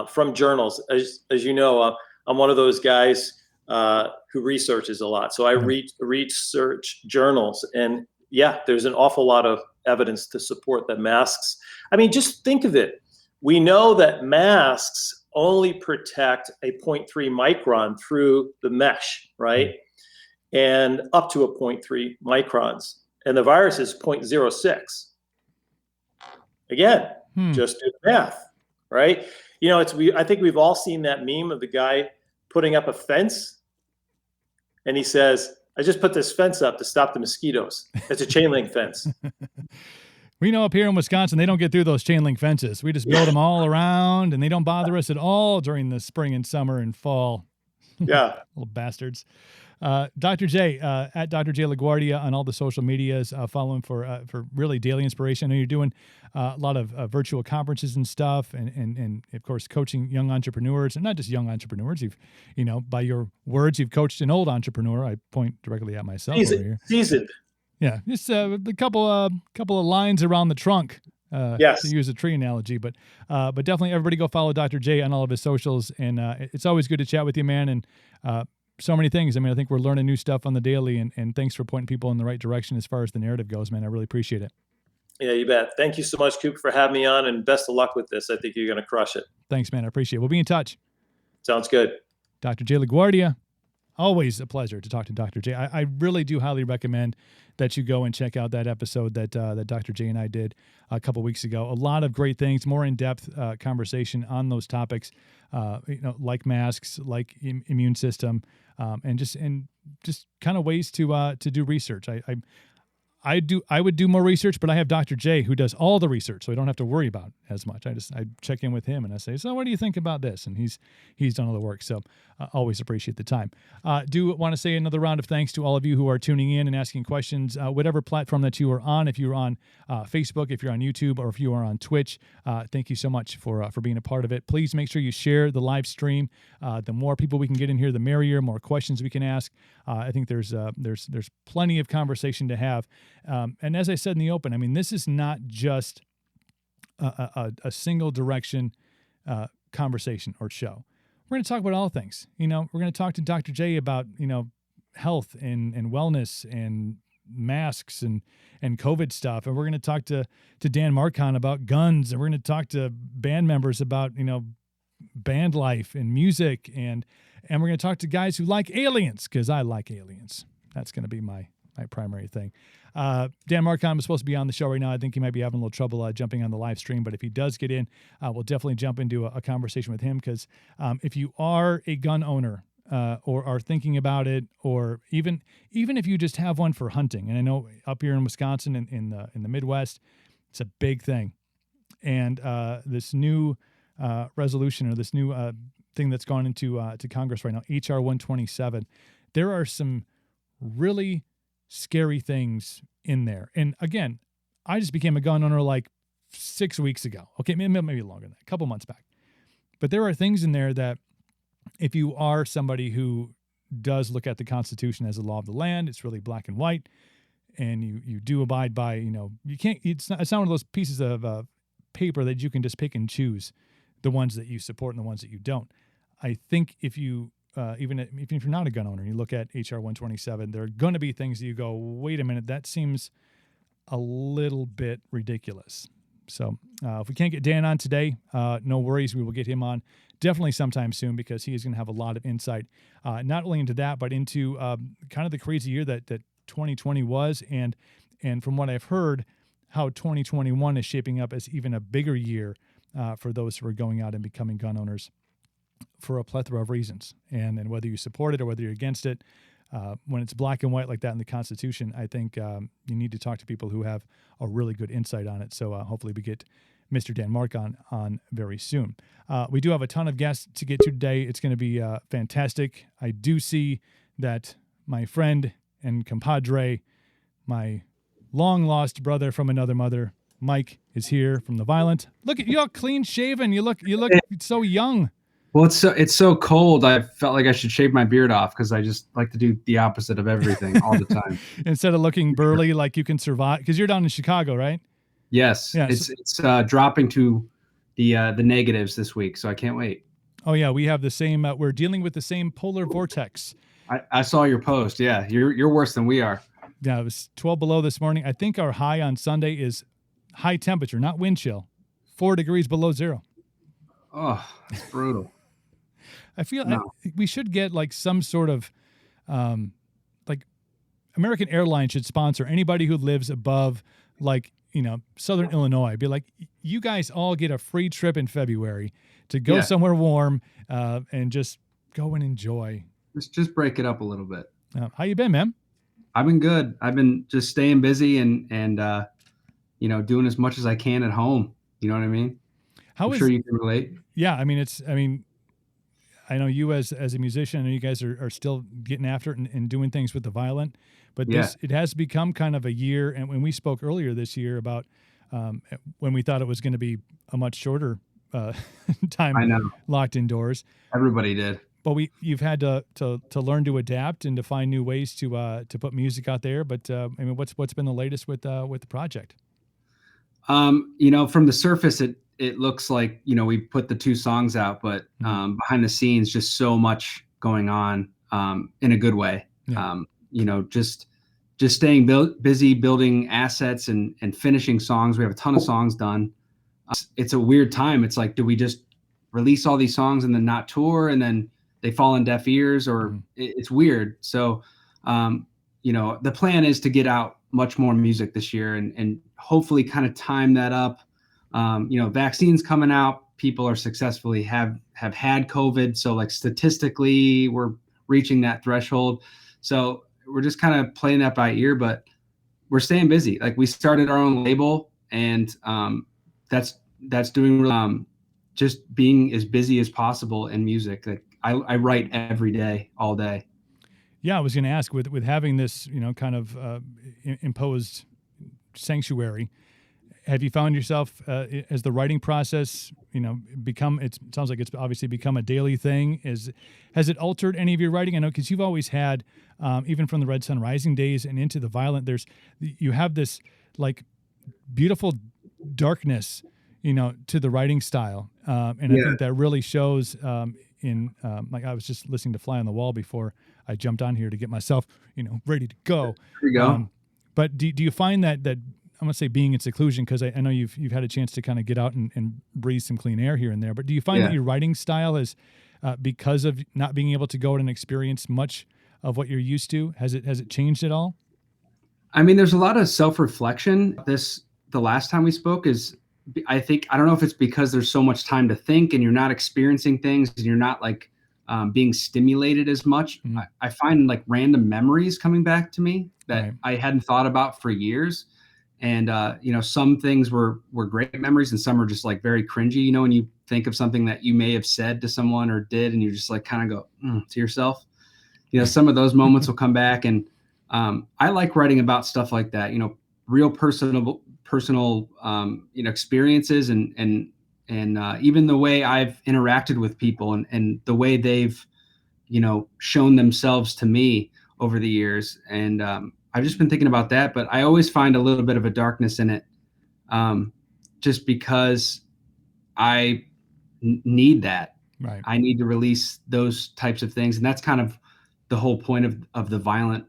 from journals. As you know, I'm one of those guys who researches a lot. So I research journals, and yeah, there's an awful lot of evidence to support that masks. I mean, just think of it. We know that masks only protect a 0.3 micron through the mesh, right? And up to a 0.3 microns. And the virus is 0.06. Again, just do the math, right? You know, I think we've all seen that meme of the guy putting up a fence, and he says, I just put this fence up to stop the mosquitoes. It's a chain link fence. We know up here in Wisconsin, they don't get through those chain link fences. We just build them all around, and they don't bother us at all during the spring and summer and fall. Yeah. Little bastards. Dr. J, at Dr. J LaGuardia on all the social medias, follow him for really daily inspiration. I know you're doing a lot of virtual conferences and stuff, and of course, coaching young entrepreneurs, and not just young entrepreneurs. By your words, you've coached an old entrepreneur. I point directly at myself over here. Seasoned. Yeah, just a couple of lines around the trunk. Yes. To use a tree analogy, but definitely everybody go follow Dr. J on all of his socials, and it's always good to chat with you, man. And so many things. I mean, I think we're learning new stuff on the daily, and thanks for pointing people in the right direction as far as the narrative goes, man. I really appreciate it. Yeah, you bet. Thank you so much, Coop, for having me on, and best of luck with this. I think you're going to crush it. Thanks, man. I appreciate it. We'll be in touch. Sounds good. Dr. J LaGuardia. Always a pleasure to talk to Dr. J. I really do highly recommend that you go and check out that episode that Dr. J and I did a couple weeks ago. A lot of great things, more in-depth conversation on those topics, like masks, like immune system, and just kind of ways to do research. I would do more research, but I have Dr. J who does all the research, so I don't have to worry about as much. I check in with him and I say, so what do you think about this? And he's done all the work. So always appreciate the time. Do want to say another round of thanks to all of you who are tuning in and asking questions, whatever platform that you are on. If you're on Facebook, if you're on YouTube, or if you are on Twitch, thank you so much for being a part of it. Please make sure you share the live stream. The more people we can get in here, the merrier. More questions we can ask. I think there's plenty of conversation to have. And as I said in the open, I mean, this is not just a single direction conversation or show. We're going to talk about all things. We're going to talk to Dr. J about, health and wellness and masks and COVID stuff. And we're going to talk to Dan Marcon about guns. And we're going to talk to band members about, band life and music. And we're going to talk to guys who like aliens, because I like aliens. That's going to be my primary thing. Dan Marcon was supposed to be on the show right now. I think he might be having a little trouble jumping on the live stream, but if he does get in, we'll definitely jump into a conversation with him, because if you are a gun owner or are thinking about it, or even if you just have one for hunting, and I know up here in Wisconsin and in the Midwest, it's a big thing. And this new resolution, or this new thing that's gone into to Congress right now, HR 127. There are some really scary things in there. And again, I just became a gun owner like 6 weeks ago. Okay, maybe longer than that, a couple months back. But there are things in there that if you are somebody who does look at the Constitution as a law of the land, it's really black and white, and you do abide by, you can't, it's not one of those pieces of paper that you can just pick and choose the ones that you support and the ones that you don't. I think if you, even if you're not a gun owner, you look at HR 127, there are going to be things that you go, wait a minute, that seems a little bit ridiculous. So if we can't get Dan on today, no worries. We will get him on definitely sometime soon, because he is going to have a lot of insight, not only into that, but into kind of the crazy year that 2020 was. And from what I've heard, how 2021 is shaping up as even a bigger year for those who are going out and becoming gun owners for a plethora of reasons. And whether you support it or whether you're against it, when it's black and white like that in the Constitution, I think you need to talk to people who have a really good insight on it. So hopefully we get Mr. Dan Mark on very soon. We do have a ton of guests to get to today. It's going to be fantastic. I do see that my friend and compadre, my long-lost brother from another mother, Mike, is here from The Violent. Look at you, all clean shaven. You look so young. Well, it's so cold. I felt like I should shave my beard off, because I just like to do the opposite of everything all the time. Instead of looking burly, like you can survive, because you're down in Chicago, right? Yes. Yeah, it's dropping to the negatives this week, so I can't wait. Oh yeah, we have the same. We're dealing with the same polar vortex. I saw your post. Yeah, you're worse than we are. Yeah, it was 12 below this morning. I think our high on Sunday is high temperature, not wind chill, 4 degrees below zero. Oh, it's brutal. I feel we should get like some sort of, like American Airlines should sponsor anybody who lives above like, Southern Illinois. Be like, you guys all get a free trip in February to go somewhere warm and just go and enjoy. Just break it up a little bit. How you been, man? I've been good. I've been just staying busy and doing as much as I can at home. You know what I mean? I'm sure you can relate. Yeah, I know you as a musician, and you guys are still getting after it and doing things with The Violent, but it has become kind of a year. And when we spoke earlier this year about when we thought it was going to be a much shorter time locked indoors, everybody did. But you've had to learn to adapt and to find new ways to put music out there. But what's been the latest with the project? From the surface, it looks like, we put the 2 songs out, but behind the scenes, just so much going on in a good way. Yeah. Just staying busy building assets and finishing songs. We have a ton of songs done. It's a weird time. It's like, do we just release all these songs and then not tour, and then they fall on deaf ears, or it's weird. So, the plan is to get out much more music this year and hopefully kind of time that up. Vaccines coming out, people are successfully have had COVID. So like statistically we're reaching that threshold. So we're just kind of playing that by ear, but we're staying busy. Like we started our own label, and that's doing just being as busy as possible in music. Like I write every day, all day. Yeah. I was going to ask with having this, kind of imposed sanctuary, have you found yourself as the writing process, it sounds like it's obviously become a daily thing. Has it altered any of your writing? I know, because you've always had, even from the Red Sun Rising days and into The Violent, you have this like beautiful darkness, to the writing style. And I think that really shows in, like I was just listening to Fly on the Wall before I jumped on here to get myself, ready to go. There you go. But do you find that I'm going to say being in seclusion, because I know you've had a chance to kind of get out and breathe some clean air here and there, but do you find that your writing style is, because of not being able to go out and experience much of what you're used to, has it changed at all? I mean, there's a lot of self-reflection. The last time we spoke I don't know if it's because there's so much time to think and you're not experiencing things and you're not like being stimulated as much. Mm-hmm. I find like random memories coming back to me that I hadn't thought about for years. And, some things were great memories and some are just like very cringy, when you think of something that you may have said to someone or did, and you just like kind of go to yourself, some of those moments will come back. And I like writing about stuff like that, real personal, experiences and even the way I've interacted with people and the way they've, shown themselves to me over the years. And I've just been thinking about that, but I always find a little bit of a darkness in it, just because I need that. Right. I need to release those types of things. And that's kind of the whole point of the Violent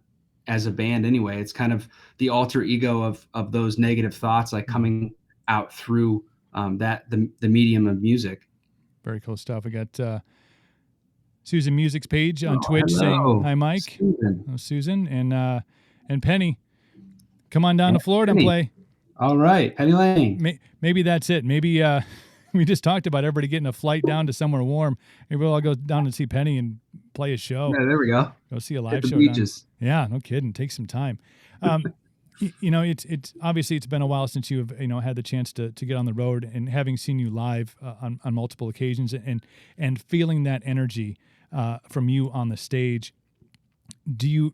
as a band anyway. It's kind of the alter ego of those negative thoughts, like coming out through the medium of music. Very cool stuff. We got Susan Music's page on Twitch hello. saying hi, Mike. Susan. Susan and Penny. Come on down to Florida and play. All right, Penny Lane. Maybe that's it. Maybe we just talked about everybody getting a flight down to somewhere warm. Maybe we'll all go down and see Penny and play a show. Yeah, there we go. Go see a live show. Beaches. Yeah, no kidding. Take some time. It's obviously it's been a while since you've had the chance to get on the road, and having seen you live on multiple occasions and feeling that energy from you on the stage. Do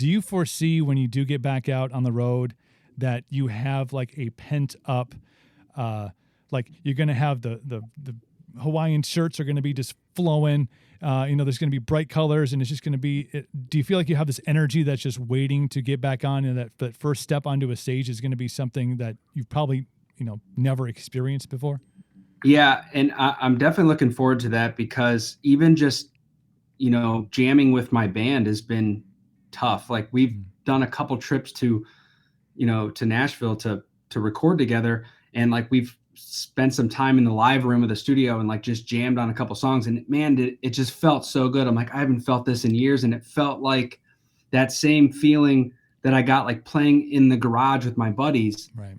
you foresee when you do get back out on the road that you have like a pent up, like you're going to have the Hawaiian shirts are going to be just flowing. There's going to be bright colors, and it's just going to be. Do you feel like you have this energy that's just waiting to get back on, and that first step onto a stage is going to be something that you've probably never experienced before? Yeah, and I'm definitely looking forward to that, because even just jamming with my band has been tough. Like we've done a couple trips to Nashville to record together, and like we've spent some time in the live room of the studio and like just jammed on a couple songs, and man, it just felt so good. I'm like, I haven't felt this in years. And it felt like that same feeling that I got like playing in the garage with my buddies. Right.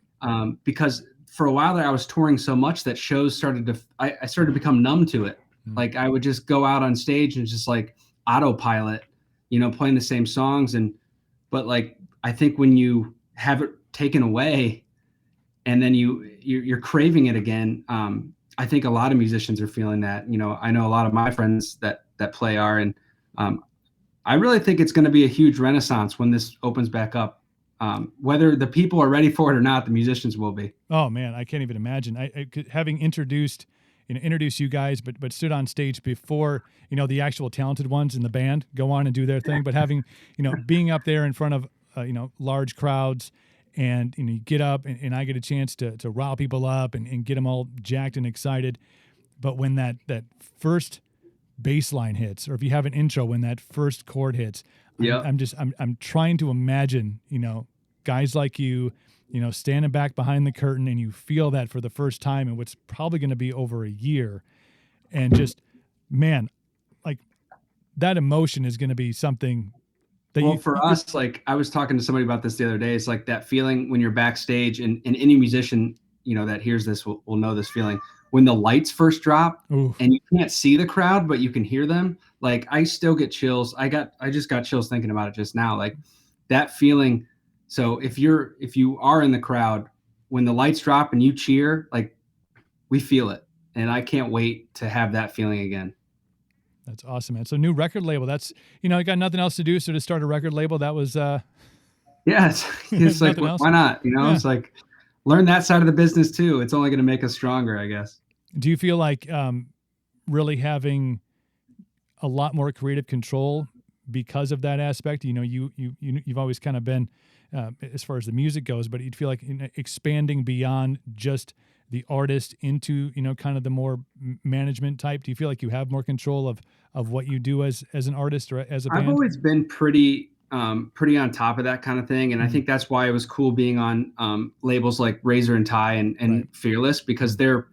Because for a while there, I was touring so much that shows I started to become numb to it. Like I would just go out on stage and just like autopilot, playing the same songs. But like, I think when you have it taken away and then you're craving it again, I think a lot of musicians are feeling that. I know a lot of my friends that play are, and I really think it's going to be a huge renaissance when this opens back up. Whether the people are ready for it or not, the musicians will be. Oh man, I can't even imagine. I having introduce you guys, but stood on stage before the actual talented ones in the band go on and do their thing. But having being up there in front of large crowds, and you get up and I get a chance to rile people up and get them all jacked and excited. But when that first bass line hits, or if you have an intro, when that first chord hits, I'm trying to imagine guys like you standing back behind the curtain, and you feel that for the first time in what's probably going to be over a year, and just man, like that emotion is going to be something. For us, like I was talking to somebody about this the other day. It's like that feeling when you're backstage, and any musician, that hears this will know this feeling when the lights first drop. Oof. And you can't see the crowd, but you can hear them. Like I still get chills. I just got chills thinking about it just now. Like that feeling. So if you are in the crowd, when the lights drop and you cheer, like we feel it. And I can't wait to have that feeling again. That's awesome, man. So new record label. That's, you got nothing else to do. So to start a record label, that was, it's like, why not? It's like, learn that side of the business too. It's only going to make us stronger, I guess. Do you feel like really having a lot more creative control because of that aspect? You've always kind of been, as far as the music goes, but you'd feel like expanding beyond just the artist into, kind of the more management type. Do you feel like you have more control of what you do as an artist or as a band? I've always been pretty on top of that kind of thing. And I think that's why it was cool being on labels like Razor and Tie and right. Fearless, because they're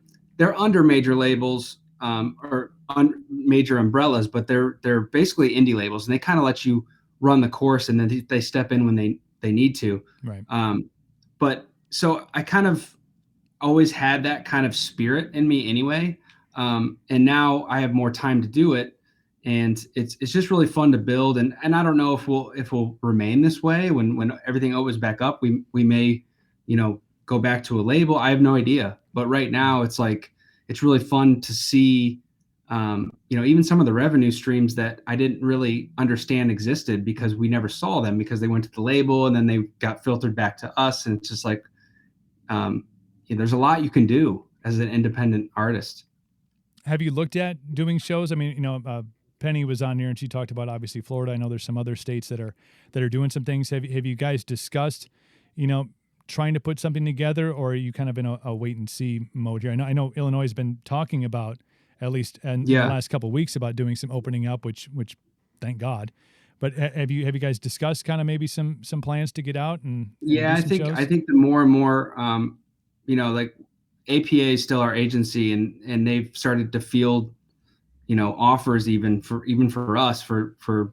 under major labels or major umbrellas, but they're basically indie labels, and they kind of let you run the course, and then they step in when they need to. Right. But so I kind of always had that kind of spirit in me anyway. And now I have more time to do it, and it's just really fun to build. And I don't know if we'll remain this way when everything opens back up. We may go back to a label? I have no idea. But right now it's like, it's really fun to see, even some of the revenue streams that I didn't really understand existed because we never saw them because they went to the label and then they got filtered back to us. And it's just like, there's a lot you can do as an independent artist. Have you looked at doing shows? I mean, Penny was on here and she talked about obviously Florida. I know there's some other states that are doing some things. Have you guys discussed, trying to put something together, or are you kind of in a wait and see mode here? I know Illinois has been talking about, at least in the last couple of weeks, about doing some opening up, which thank God. But have you guys discussed kind of maybe some plans to get out and I think the more and more, like APA is still our agency, and they've started to field, offers even for us for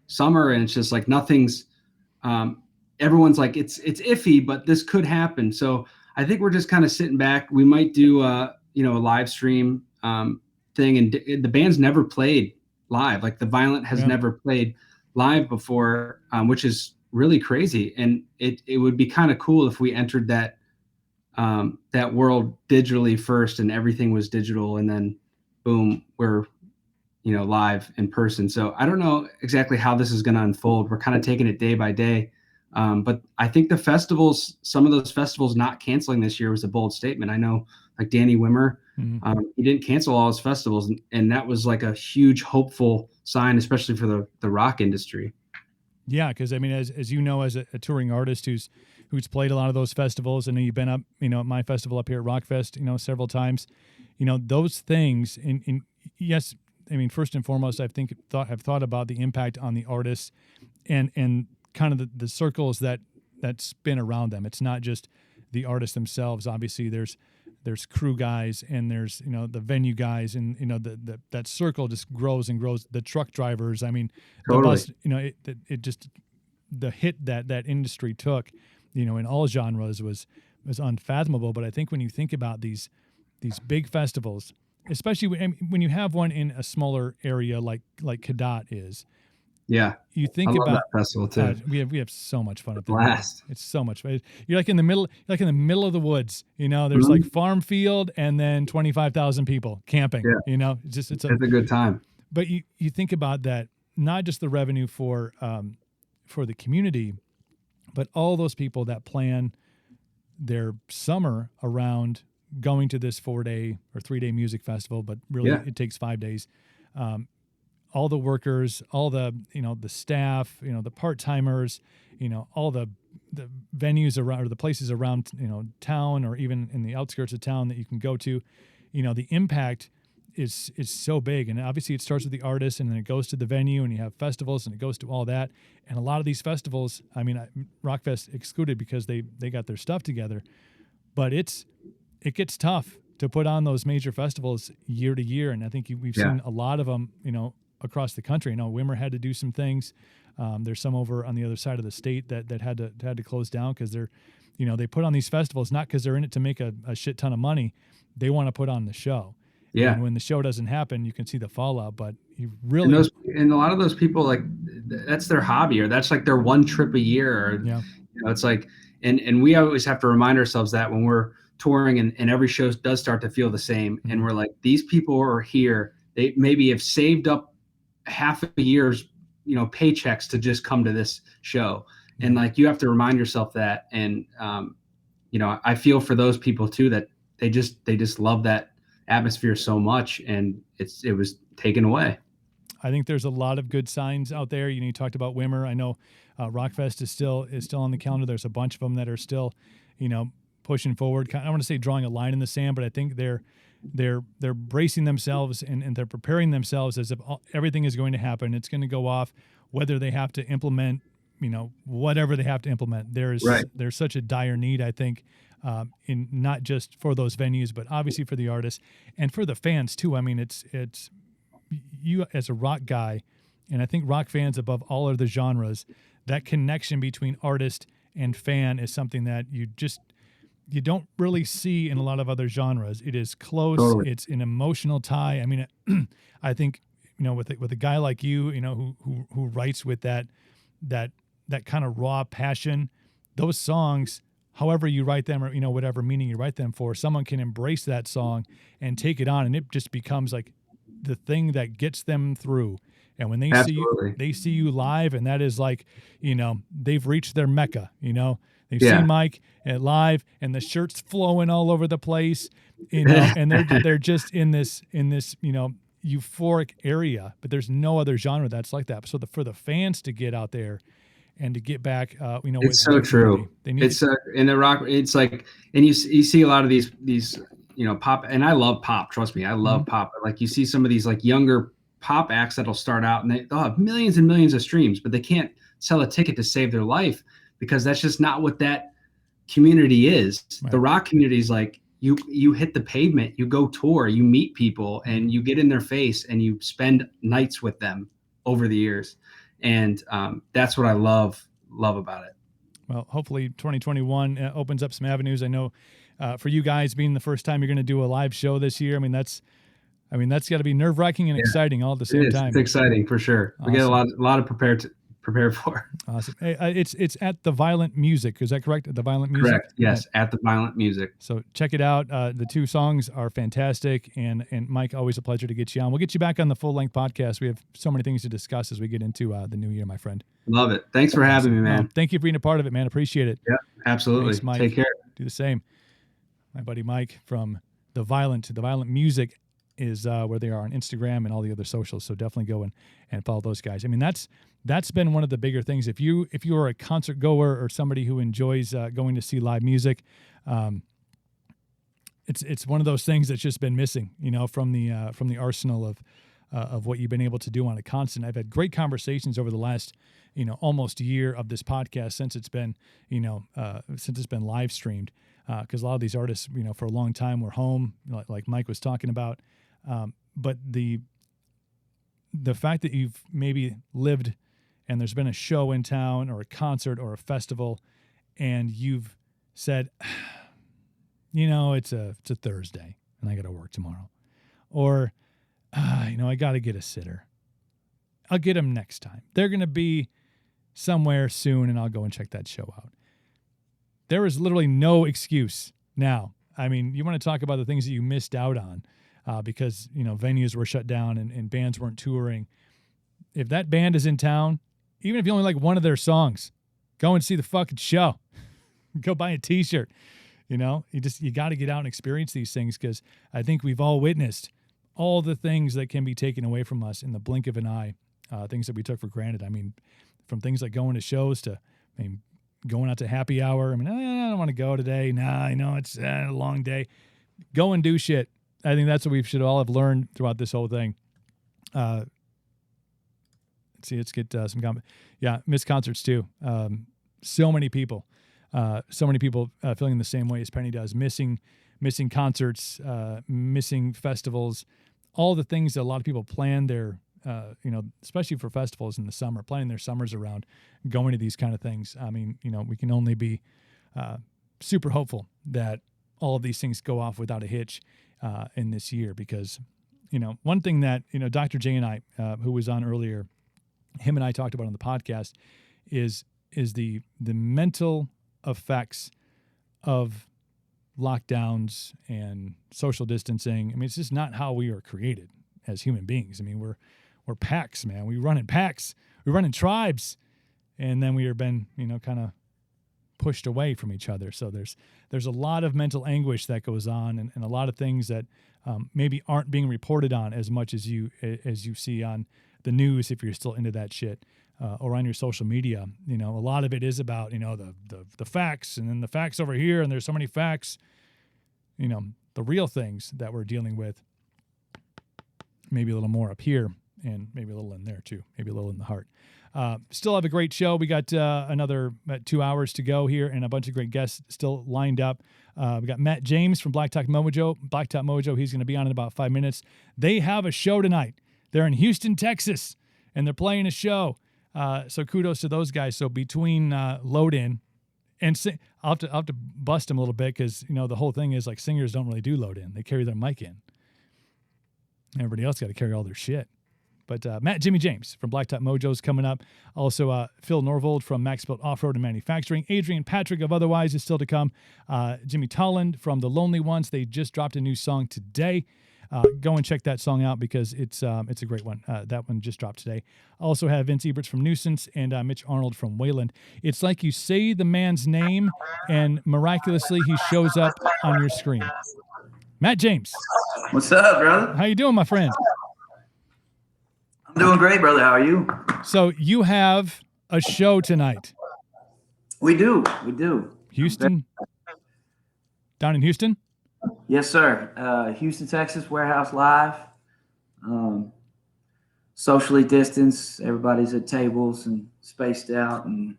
summer, and it's just like nothing's. Everyone's like it's iffy, but this could happen. So I think we're just kind of sitting back. We might do a live stream thing, and the band's never played live. Like the Violent has never played live before, which is really crazy. And it would be kind of cool if we entered that world digitally first, and everything was digital, and then boom, we're live in person. So I don't know exactly how this is going to unfold. We're kind of taking it day by day. But I think some of those festivals not canceling this year was a bold statement. I know like Danny Wimmer, he didn't cancel all his festivals, and that was like a huge hopeful sign, especially for the rock industry. Yeah, because I mean, as you know, as a touring artist who's played a lot of those festivals, and you've been up, at my festival up here at Rockfest, several times, those things. And yes, I mean, first and foremost, I've thought about the impact on the artists, and kind of the circles that spin around them. It's not just the artists themselves. Obviously, there's crew guys, and there's the venue guys, and that circle just grows and grows. The truck drivers, I mean, totally. The bus, it just, the hit that industry took, in all genres was unfathomable. But I think when you think about these big festivals, especially when you have one in a smaller area like Cadott is. Yeah, you think I love about that festival too. We have so much fun at the blast. It's so much fun. You're like in the middle of the woods. There's like farm field, and then 25,000 people camping. Yeah. It's a good time. But you think about that, not just the revenue for the community, but all those people that plan their summer around going to this 4-day or 3-day music festival, but really it takes 5 days. All the workers, all the the staff, the part-timers, all the venues around, or the places around town, or even in the outskirts of town that you can go to, the impact is so big. And obviously it starts with the artists, and then it goes to the venue, and you have festivals, and it goes to all that. And a lot of these festivals, I mean, Rockfest excluded because they got their stuff together, but it gets tough to put on those major festivals year to year. And I think we've seen a lot of them, across the country. Wimmer had to do some things. There's some over on the other side of the state that had to close down because they're, they put on these festivals not because they're in it to make a shit ton of money. They want to put on the show. Yeah. And when the show doesn't happen, you can see the fallout. But you really and a lot of those people, like, that's their hobby, or that's like their one trip a year. Or, it's like, and we always have to remind ourselves that when we're touring, and every show does start to feel the same. And we're like, these people are here. They maybe have saved up half a year's paychecks to just come to this show, and like you have to remind yourself that. And I feel for those people too, that they just love that atmosphere so much, and it was taken away. I think there's a lot of good signs out there. You talked about Wimmer. I know Rockfest is still on the calendar. There's a bunch of them that are still pushing forward. I don't want to say drawing a line in the sand, but I think they're bracing themselves, and they're preparing themselves as if everything is going to happen. It's going to go off, whether they have to implement, whatever they have to implement. There's such a dire need, I think, in not just for those venues, but obviously for the artists and for the fans too. I mean, it's you as a rock guy, and I think rock fans above all other genres, that connection between artist and fan is something that you don't really see in a lot of other genres. It is close. Totally. It's an emotional tie. I mean, I think, with a guy like you, who writes with that kind of raw passion, those songs however you write them, or whatever meaning you write them for, someone can embrace that song and take it on, and it just becomes like the thing that gets them through. And when they see you live, and that is like, they've reached their Mecca. They've seen Mike at live, and the shirt's flowing all over the place, and they're just in this euphoric area. But there's no other genre that's like that. So for the fans to get out there and to get back, it's so true. It's in the rock. It's like, and you see a lot of these pop, and I love pop. Trust me, I love pop. Like, you see some of these like younger pop acts that'll start out and they'll have millions and millions of streams, but they can't sell a ticket to save their life, because that's just not what that community is. Right. The rock community is like, you hit the pavement, you go tour, you meet people, and you get in their face, and you spend nights with them over the years. And that's what I love about it. Well, hopefully 2021 opens up some avenues. I know for you guys, being the first time you're going to do a live show this year, that's got to be nerve-wracking and exciting all at the same time. It's exciting for sure. Awesome. We get a lot of prepared for. Awesome. Hey, it's at the Violent Music. Is that correct? The Violent Music. Correct. Yes, at the Violent Music. So check it out. The 2 songs are fantastic, and Mike, always a pleasure to get you on. We'll get you back on the full-length podcast. We have so many things to discuss as we get into the new year, my friend. Love it. Thanks for having me, man. Thank you for being a part of it, man. Appreciate it. Yeah, absolutely. Thanks, Mike. Take care. Do the same. My buddy Mike from the Violent Music is where they are on Instagram and all the other socials. So definitely go and follow those guys. That's been one of the bigger things. If you are a concert goer or somebody who enjoys going to see live music, it's one of those things that's just been missing, from the arsenal of what you've been able to do on a constant. I've had great conversations over the last, almost year of this podcast since it's been live streamed. Because a lot of these artists, for a long time were home, like Mike was talking about. But the fact that you've maybe lived and there's been a show in town or a concert or a festival, and you've said, it's a Thursday and I got to work tomorrow, or I got to get a sitter. I'll get them next time. They're going to be somewhere soon, and I'll go and check that show out. There is literally no excuse now. You want to talk about the things that you missed out on because, venues were shut down and bands weren't touring. If that band is in town, even if you only like one of their songs, go and see the fucking show. Go buy a T-shirt. You got to get out and experience these things, because I think we've all witnessed all the things that can be taken away from us in the blink of an eye, things that we took for granted. From things like going to shows to going out to happy hour. I don't want to go today. Nah, it's a long day. Go and do shit. I think that's what we should all have learned throughout this whole thing. Let's get some comment. Yeah, missed concerts too. So many people feeling the same way as Penny does. Missing concerts, missing festivals, all the things that a lot of people plan their, especially for festivals in the summer, planning their summers around going to these kind of things. We can only be super hopeful that all of these things go off without a hitch in this year, because, one thing that, Dr. J and I, who was on earlier, him and I talked about on the podcast is the mental effects of lockdowns and social distancing. it's just not how we are created as human beings. We're packs, man. We run in packs. We run in tribes, and then we are been, kind of pushed away from each other. So there's a lot of mental anguish that goes on, and a lot of things that maybe aren't being reported on as much as you see on the news, if you're still into that shit, or on your social media. A lot of it is about, the facts, and then the facts over here, and there's so many facts. The real things that we're dealing with, maybe a little more up here, and maybe a little in there too, maybe a little in the heart. Still have a great show. We got another 2 hours to go here, and a bunch of great guests still lined up. We got Matt James from Blacktop Mojo. He's going to be on in about 5 minutes. They have a show tonight. They're in Houston, Texas, and they're playing a show. So kudos to those guys. So between load in and sing, I'll have to bust them a little bit, because the whole thing is like singers don't really do load in. They carry their mic in. Everybody else got to carry all their shit. But Matt Jimmy James from Blacktop Mojo is coming up. Also, Phil Norvold from Max Built Off-Road and Manufacturing. Adrian Patrick of Otherwise is still to come. Jimmy Tolland from The Lonely Ones. They just dropped a new song today. Go and check that song out because it's a great one. That one just dropped today. Also have Vince Eberts from Nuisance and Mitch Arnold from Wayland. It's like you say the man's name and miraculously he shows up on your screen. Matt James. What's up, brother? How you doing, my friend? I'm doing great, brother. How are you? So you have a show tonight. We do. Houston? Down in Houston? Yes, sir. Houston, Texas, Warehouse Live. Socially distanced. Everybody's at tables and spaced out, and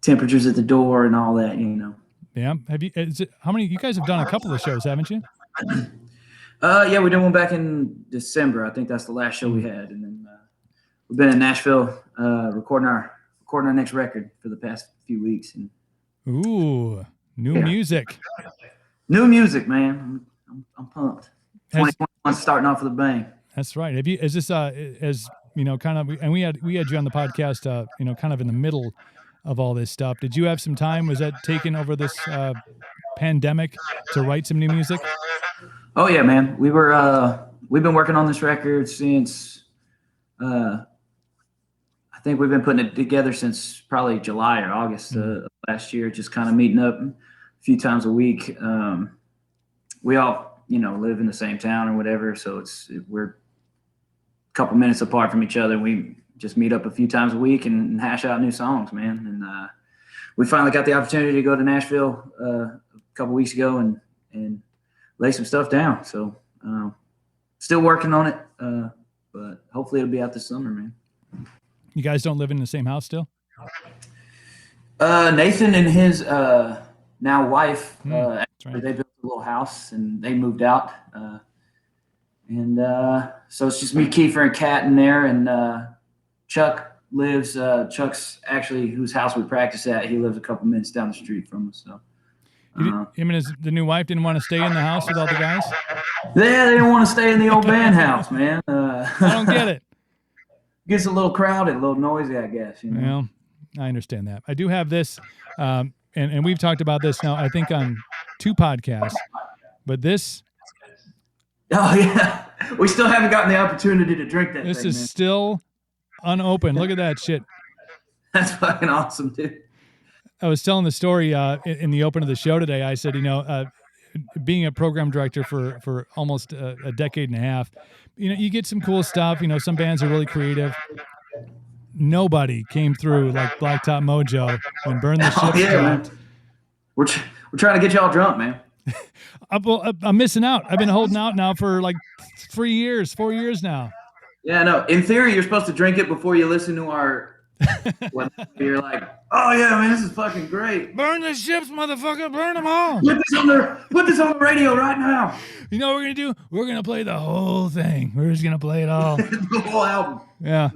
temperatures at the door and all that. Yeah. How many? You guys have done a couple of shows, haven't you? Yeah, we did one back in December. I think that's the last show we had, and then we've been in Nashville recording our next record for the past few weeks. And ooh, music. New music, man. I'm pumped. 2021 starting off with a bang. That's right. Is this kind of, and we had you on the podcast, kind of in the middle of all this stuff. Did you have some time? Was that taken over this pandemic to write some new music? Oh yeah, man. We've been working on this record since I think we've been putting it together since probably July or August of last year, just kind of meeting up a few times a week. We all, live in the same town or whatever, so we're a couple minutes apart from each other. We just meet up a few times a week and hash out new songs, man. And we finally got the opportunity to go to Nashville a couple weeks ago and lay some stuff down. So still working on it, but hopefully it'll be out this summer, man. You guys don't live in the same house still? Nathan and his now wife, right. They built a little house and they moved out. So it's just me, Kiefer, and Kat in there. And Chuck lives, Chuck's actually whose house we practice at. He lives a couple minutes down the street from us. So. Him and the new wife didn't want to stay in the house with all the guys? Yeah, they didn't want to stay in the old band house, man. I don't get it. Gets a little crowded, a little noisy, I guess. Well, I understand that. I do have this, and we've talked about this now, I think, on 2 podcasts, but this. Oh, yeah. We still haven't gotten the opportunity to drink that This thing, is man. Still unopened. Look at that shit. That's fucking awesome, dude. I was telling the story in the open of the show today. I said, being a program director for almost a decade and a half, you get some cool stuff. Some bands are really creative. Nobody came through like Blacktop Mojo when Burn the Ships dropped. We're trying to get y'all drunk, man. I'm missing out. I've been holding out now for like 4 years now. Yeah, no. In theory, you're supposed to drink it before you listen to our. You're like, oh yeah, man, this is fucking great. Burn the ships, motherfucker! Burn them all. Put this on the radio right now. You know what we're gonna do? We're gonna play the whole thing. We're just gonna play it all. The whole album. Yeah.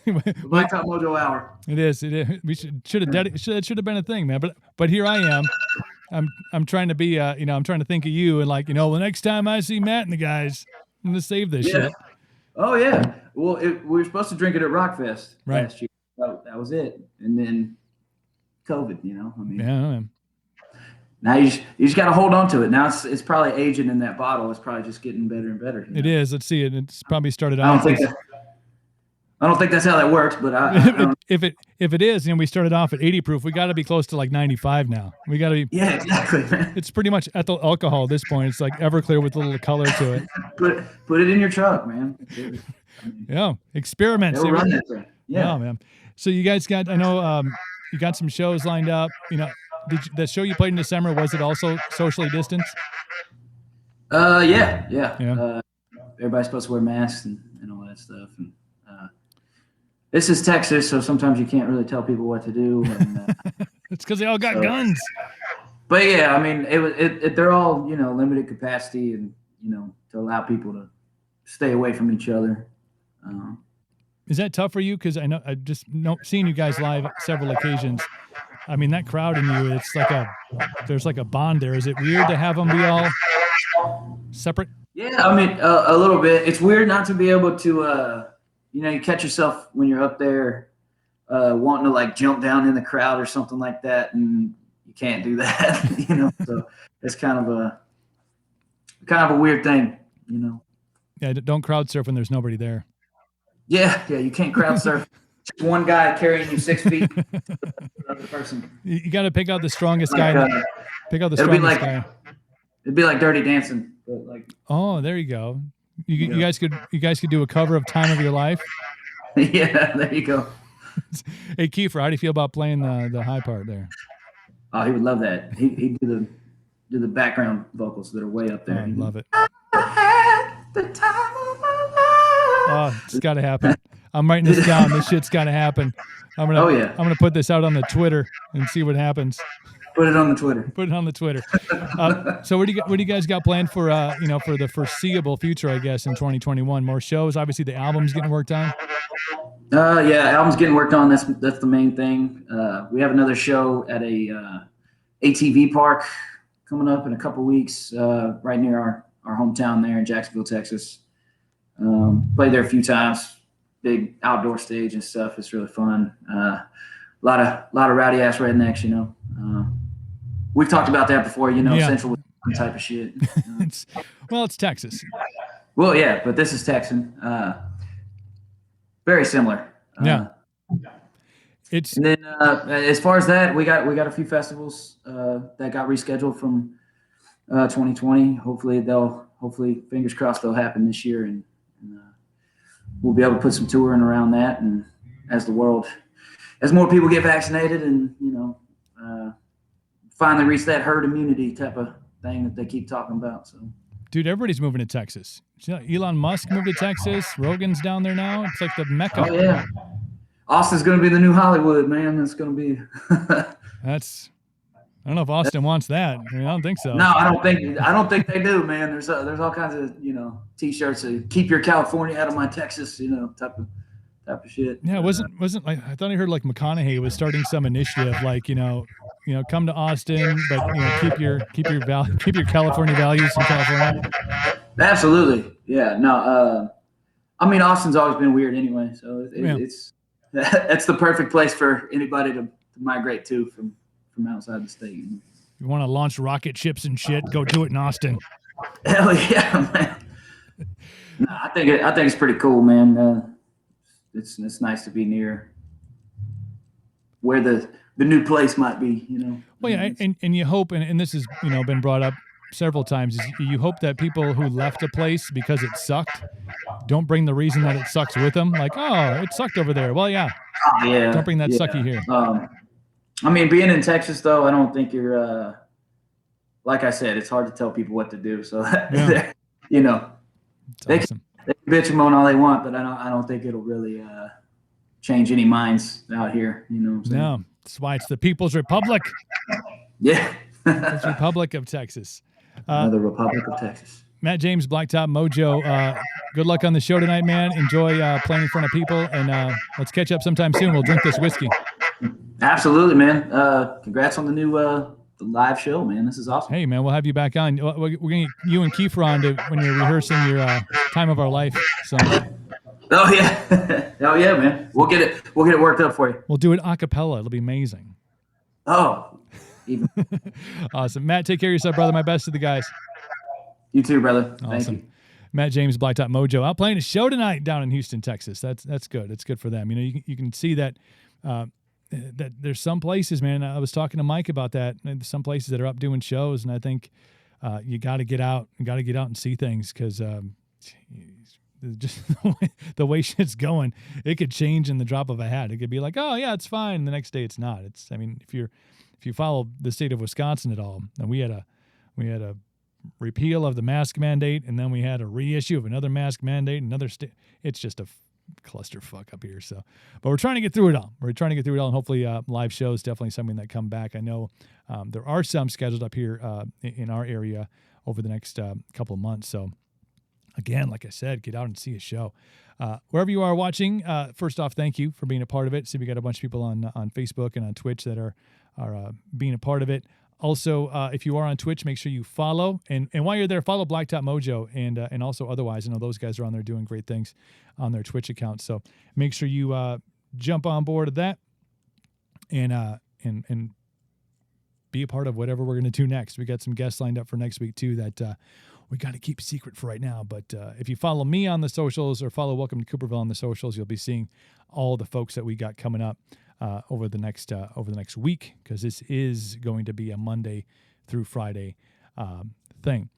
Blacktop Mojo Hour. It is. We should have been a thing, man. But here I am. I'm trying to be. I'm trying to think of you and the next time I see Matt and the guys, I'm gonna save this shit. Oh yeah. Well, we were supposed to drink it at Rockfest last year. That was it, and then COVID. Yeah. Man. Now you just got to hold on to it. Now it's probably aging in that bottle. It's probably just getting better and better. It is. Let's see it. It's probably started I off. I don't think that's how that works, but if it is, we started off at 80 proof. We got to be close to like 95 now. We got to be. Yeah, exactly, man. It's pretty much ethyl alcohol at this point. It's like Everclear with a little color to it. Put it in your truck, man. Yeah, experiments. They'll run that thing. Yeah, man. So you guys got, I know you got some shows lined up. The show you played in December, was it also socially distanced? Yeah. Everybody's supposed to wear masks and all that stuff. And this is Texas, so sometimes you can't really tell people what to do. And, it's because they all got guns. But yeah, I mean, they're all limited capacity, and to allow people to stay away from each other. Is that tough for you? Because I know I just seeing you guys live several occasions. I mean, that crowd in you, there's like a bond there. Is it weird to have them be all separate? Yeah, I mean, a little bit. It's weird not to be able to, you catch yourself when you're up there wanting to like jump down in the crowd or something like that, and you can't do that, So it's kind of a weird thing, Yeah, don't crowd surf when there's nobody there. Yeah, you can't crowd surf. Just one guy carrying you 6 feet. Another person. You got to pick out the strongest guy. Pick out the it'd be strongest like, guy. It'd be like Dirty Dancing, but like. Oh, there you go. You guys could do a cover of "Time of Your Life." Yeah, there you go. Hey, Kiefer, how do you feel about playing the high part there? Oh, he would love that. He'd do the background vocals that are way up there. I love it. The time of my life. Oh, it's got to happen. I'm writing this down. This shit's got to happen. I'm gonna put this out on the Twitter and see what happens. Put it on the Twitter. Put it on the Twitter. So what do you guys got planned for for the foreseeable future? I guess in 2021, more shows. Obviously, the album's getting worked on. Yeah, album's getting worked on. That's the main thing. We have another show at a ATV park coming up in a couple weeks, right near our hometown there in Jacksonville, Texas. Played there a few times. Big outdoor stage and stuff. It's really fun. A lot of rowdy ass rednecks, We've talked about that before, Central type of shit. It's Texas. Well, yeah, but this is Texan. Very similar. Yeah. And then as far as that, we got a few festivals that got rescheduled from 2020. Hopefully, fingers crossed, they'll happen this year, and we'll be able to put some touring around that. And as more people get vaccinated, and finally reach that herd immunity type of thing that they keep talking about. So, dude, everybody's moving to Texas. Elon Musk moved to Texas. Rogan's down there now. It's like the Mecca. Oh yeah, Austin's going to be the new Hollywood, man. It's going to be. I don't know if Austin wants that. I don't think so. No, I don't think they do, man. There's all kinds of T-shirts that keep your California out of my Texas, type of shit. Yeah, it wasn't like, I thought I heard like McConaughey was starting some initiative like come to Austin, but keep your California values in California. Absolutely, yeah. No, I mean Austin's always been weird anyway, so it's that's the perfect place for anybody to migrate to from outside the state. You want to launch rocket ships and shit? Go do it in Austin. Hell yeah, man. No, I think it's pretty cool, man. It's nice to be near where the new place might be, Well, yeah, and you hope, and this has been brought up several times, is you hope that people who left a place because it sucked don't bring the reason that it sucks with them. Like, oh, it sucked over there. Well, yeah. Yeah. Don't bring that sucky here. I mean, being in Texas, though, I don't think you're, like I said, it's hard to tell people what to do. So, yeah. They can bitch and moan all they want, but I don't think it'll really change any minds out here. You know what I'm saying? No, that's why it's the People's Republic. Yeah. It's Republic of Texas. The Republic of Texas. Matt James, Blacktop, Mojo. Good luck on the show tonight, man. Enjoy playing in front of people, and let's catch up sometime soon. We'll drink this whiskey. Absolutely, man. Congrats on the new the live show, man. This is awesome. Hey, man, we'll have you back on. We're going to get you and Kiefer on when you're rehearsing your Time of Our Life song. Oh yeah, oh yeah, man. We'll get it worked up for you. We'll do it a cappella. It'll be amazing. Oh, even. Awesome, Matt. Take care of yourself, brother. My best to the guys. You too, brother. Awesome. Thank you. Matt James, Blacktop, Mojo, out playing a show tonight down in Houston, Texas. That's good. It's good for them. You can see that. That there's some places, man. I was talking to Mike about that. There's some places that are up doing shows, and I think you got to get out. You got to get out and see things because just the way shit's going, it could change in the drop of a hat. It could be like, oh yeah, it's fine. And the next day, it's not. If you follow the state of Wisconsin at all, and we had a repeal of the mask mandate, and then we had a reissue of another mask mandate. Another state. It's just a clusterfuck up here. So, but we're trying to get through it all. And hopefully live shows definitely something that come back. I know there are some scheduled up here in our area over the next couple of months. So again, like I said, get out and see a show. Wherever you are watching, first off, thank you for being a part of it. See, we got a bunch of people on Facebook and on Twitch that are being a part of it. Also, if you are on Twitch, make sure you follow. And while you're there, follow Blacktop Mojo and also otherwise. I know those guys are on there doing great things on their Twitch account. So make sure you jump on board of that and be a part of whatever we're going to do next. We got some guests lined up for next week too that we got to keep secret for right now. But if you follow me on the socials or follow Welcome to Cooperville on the socials, you'll be seeing all the folks that we got coming up over the next week, because this is going to be a Monday through Friday thing.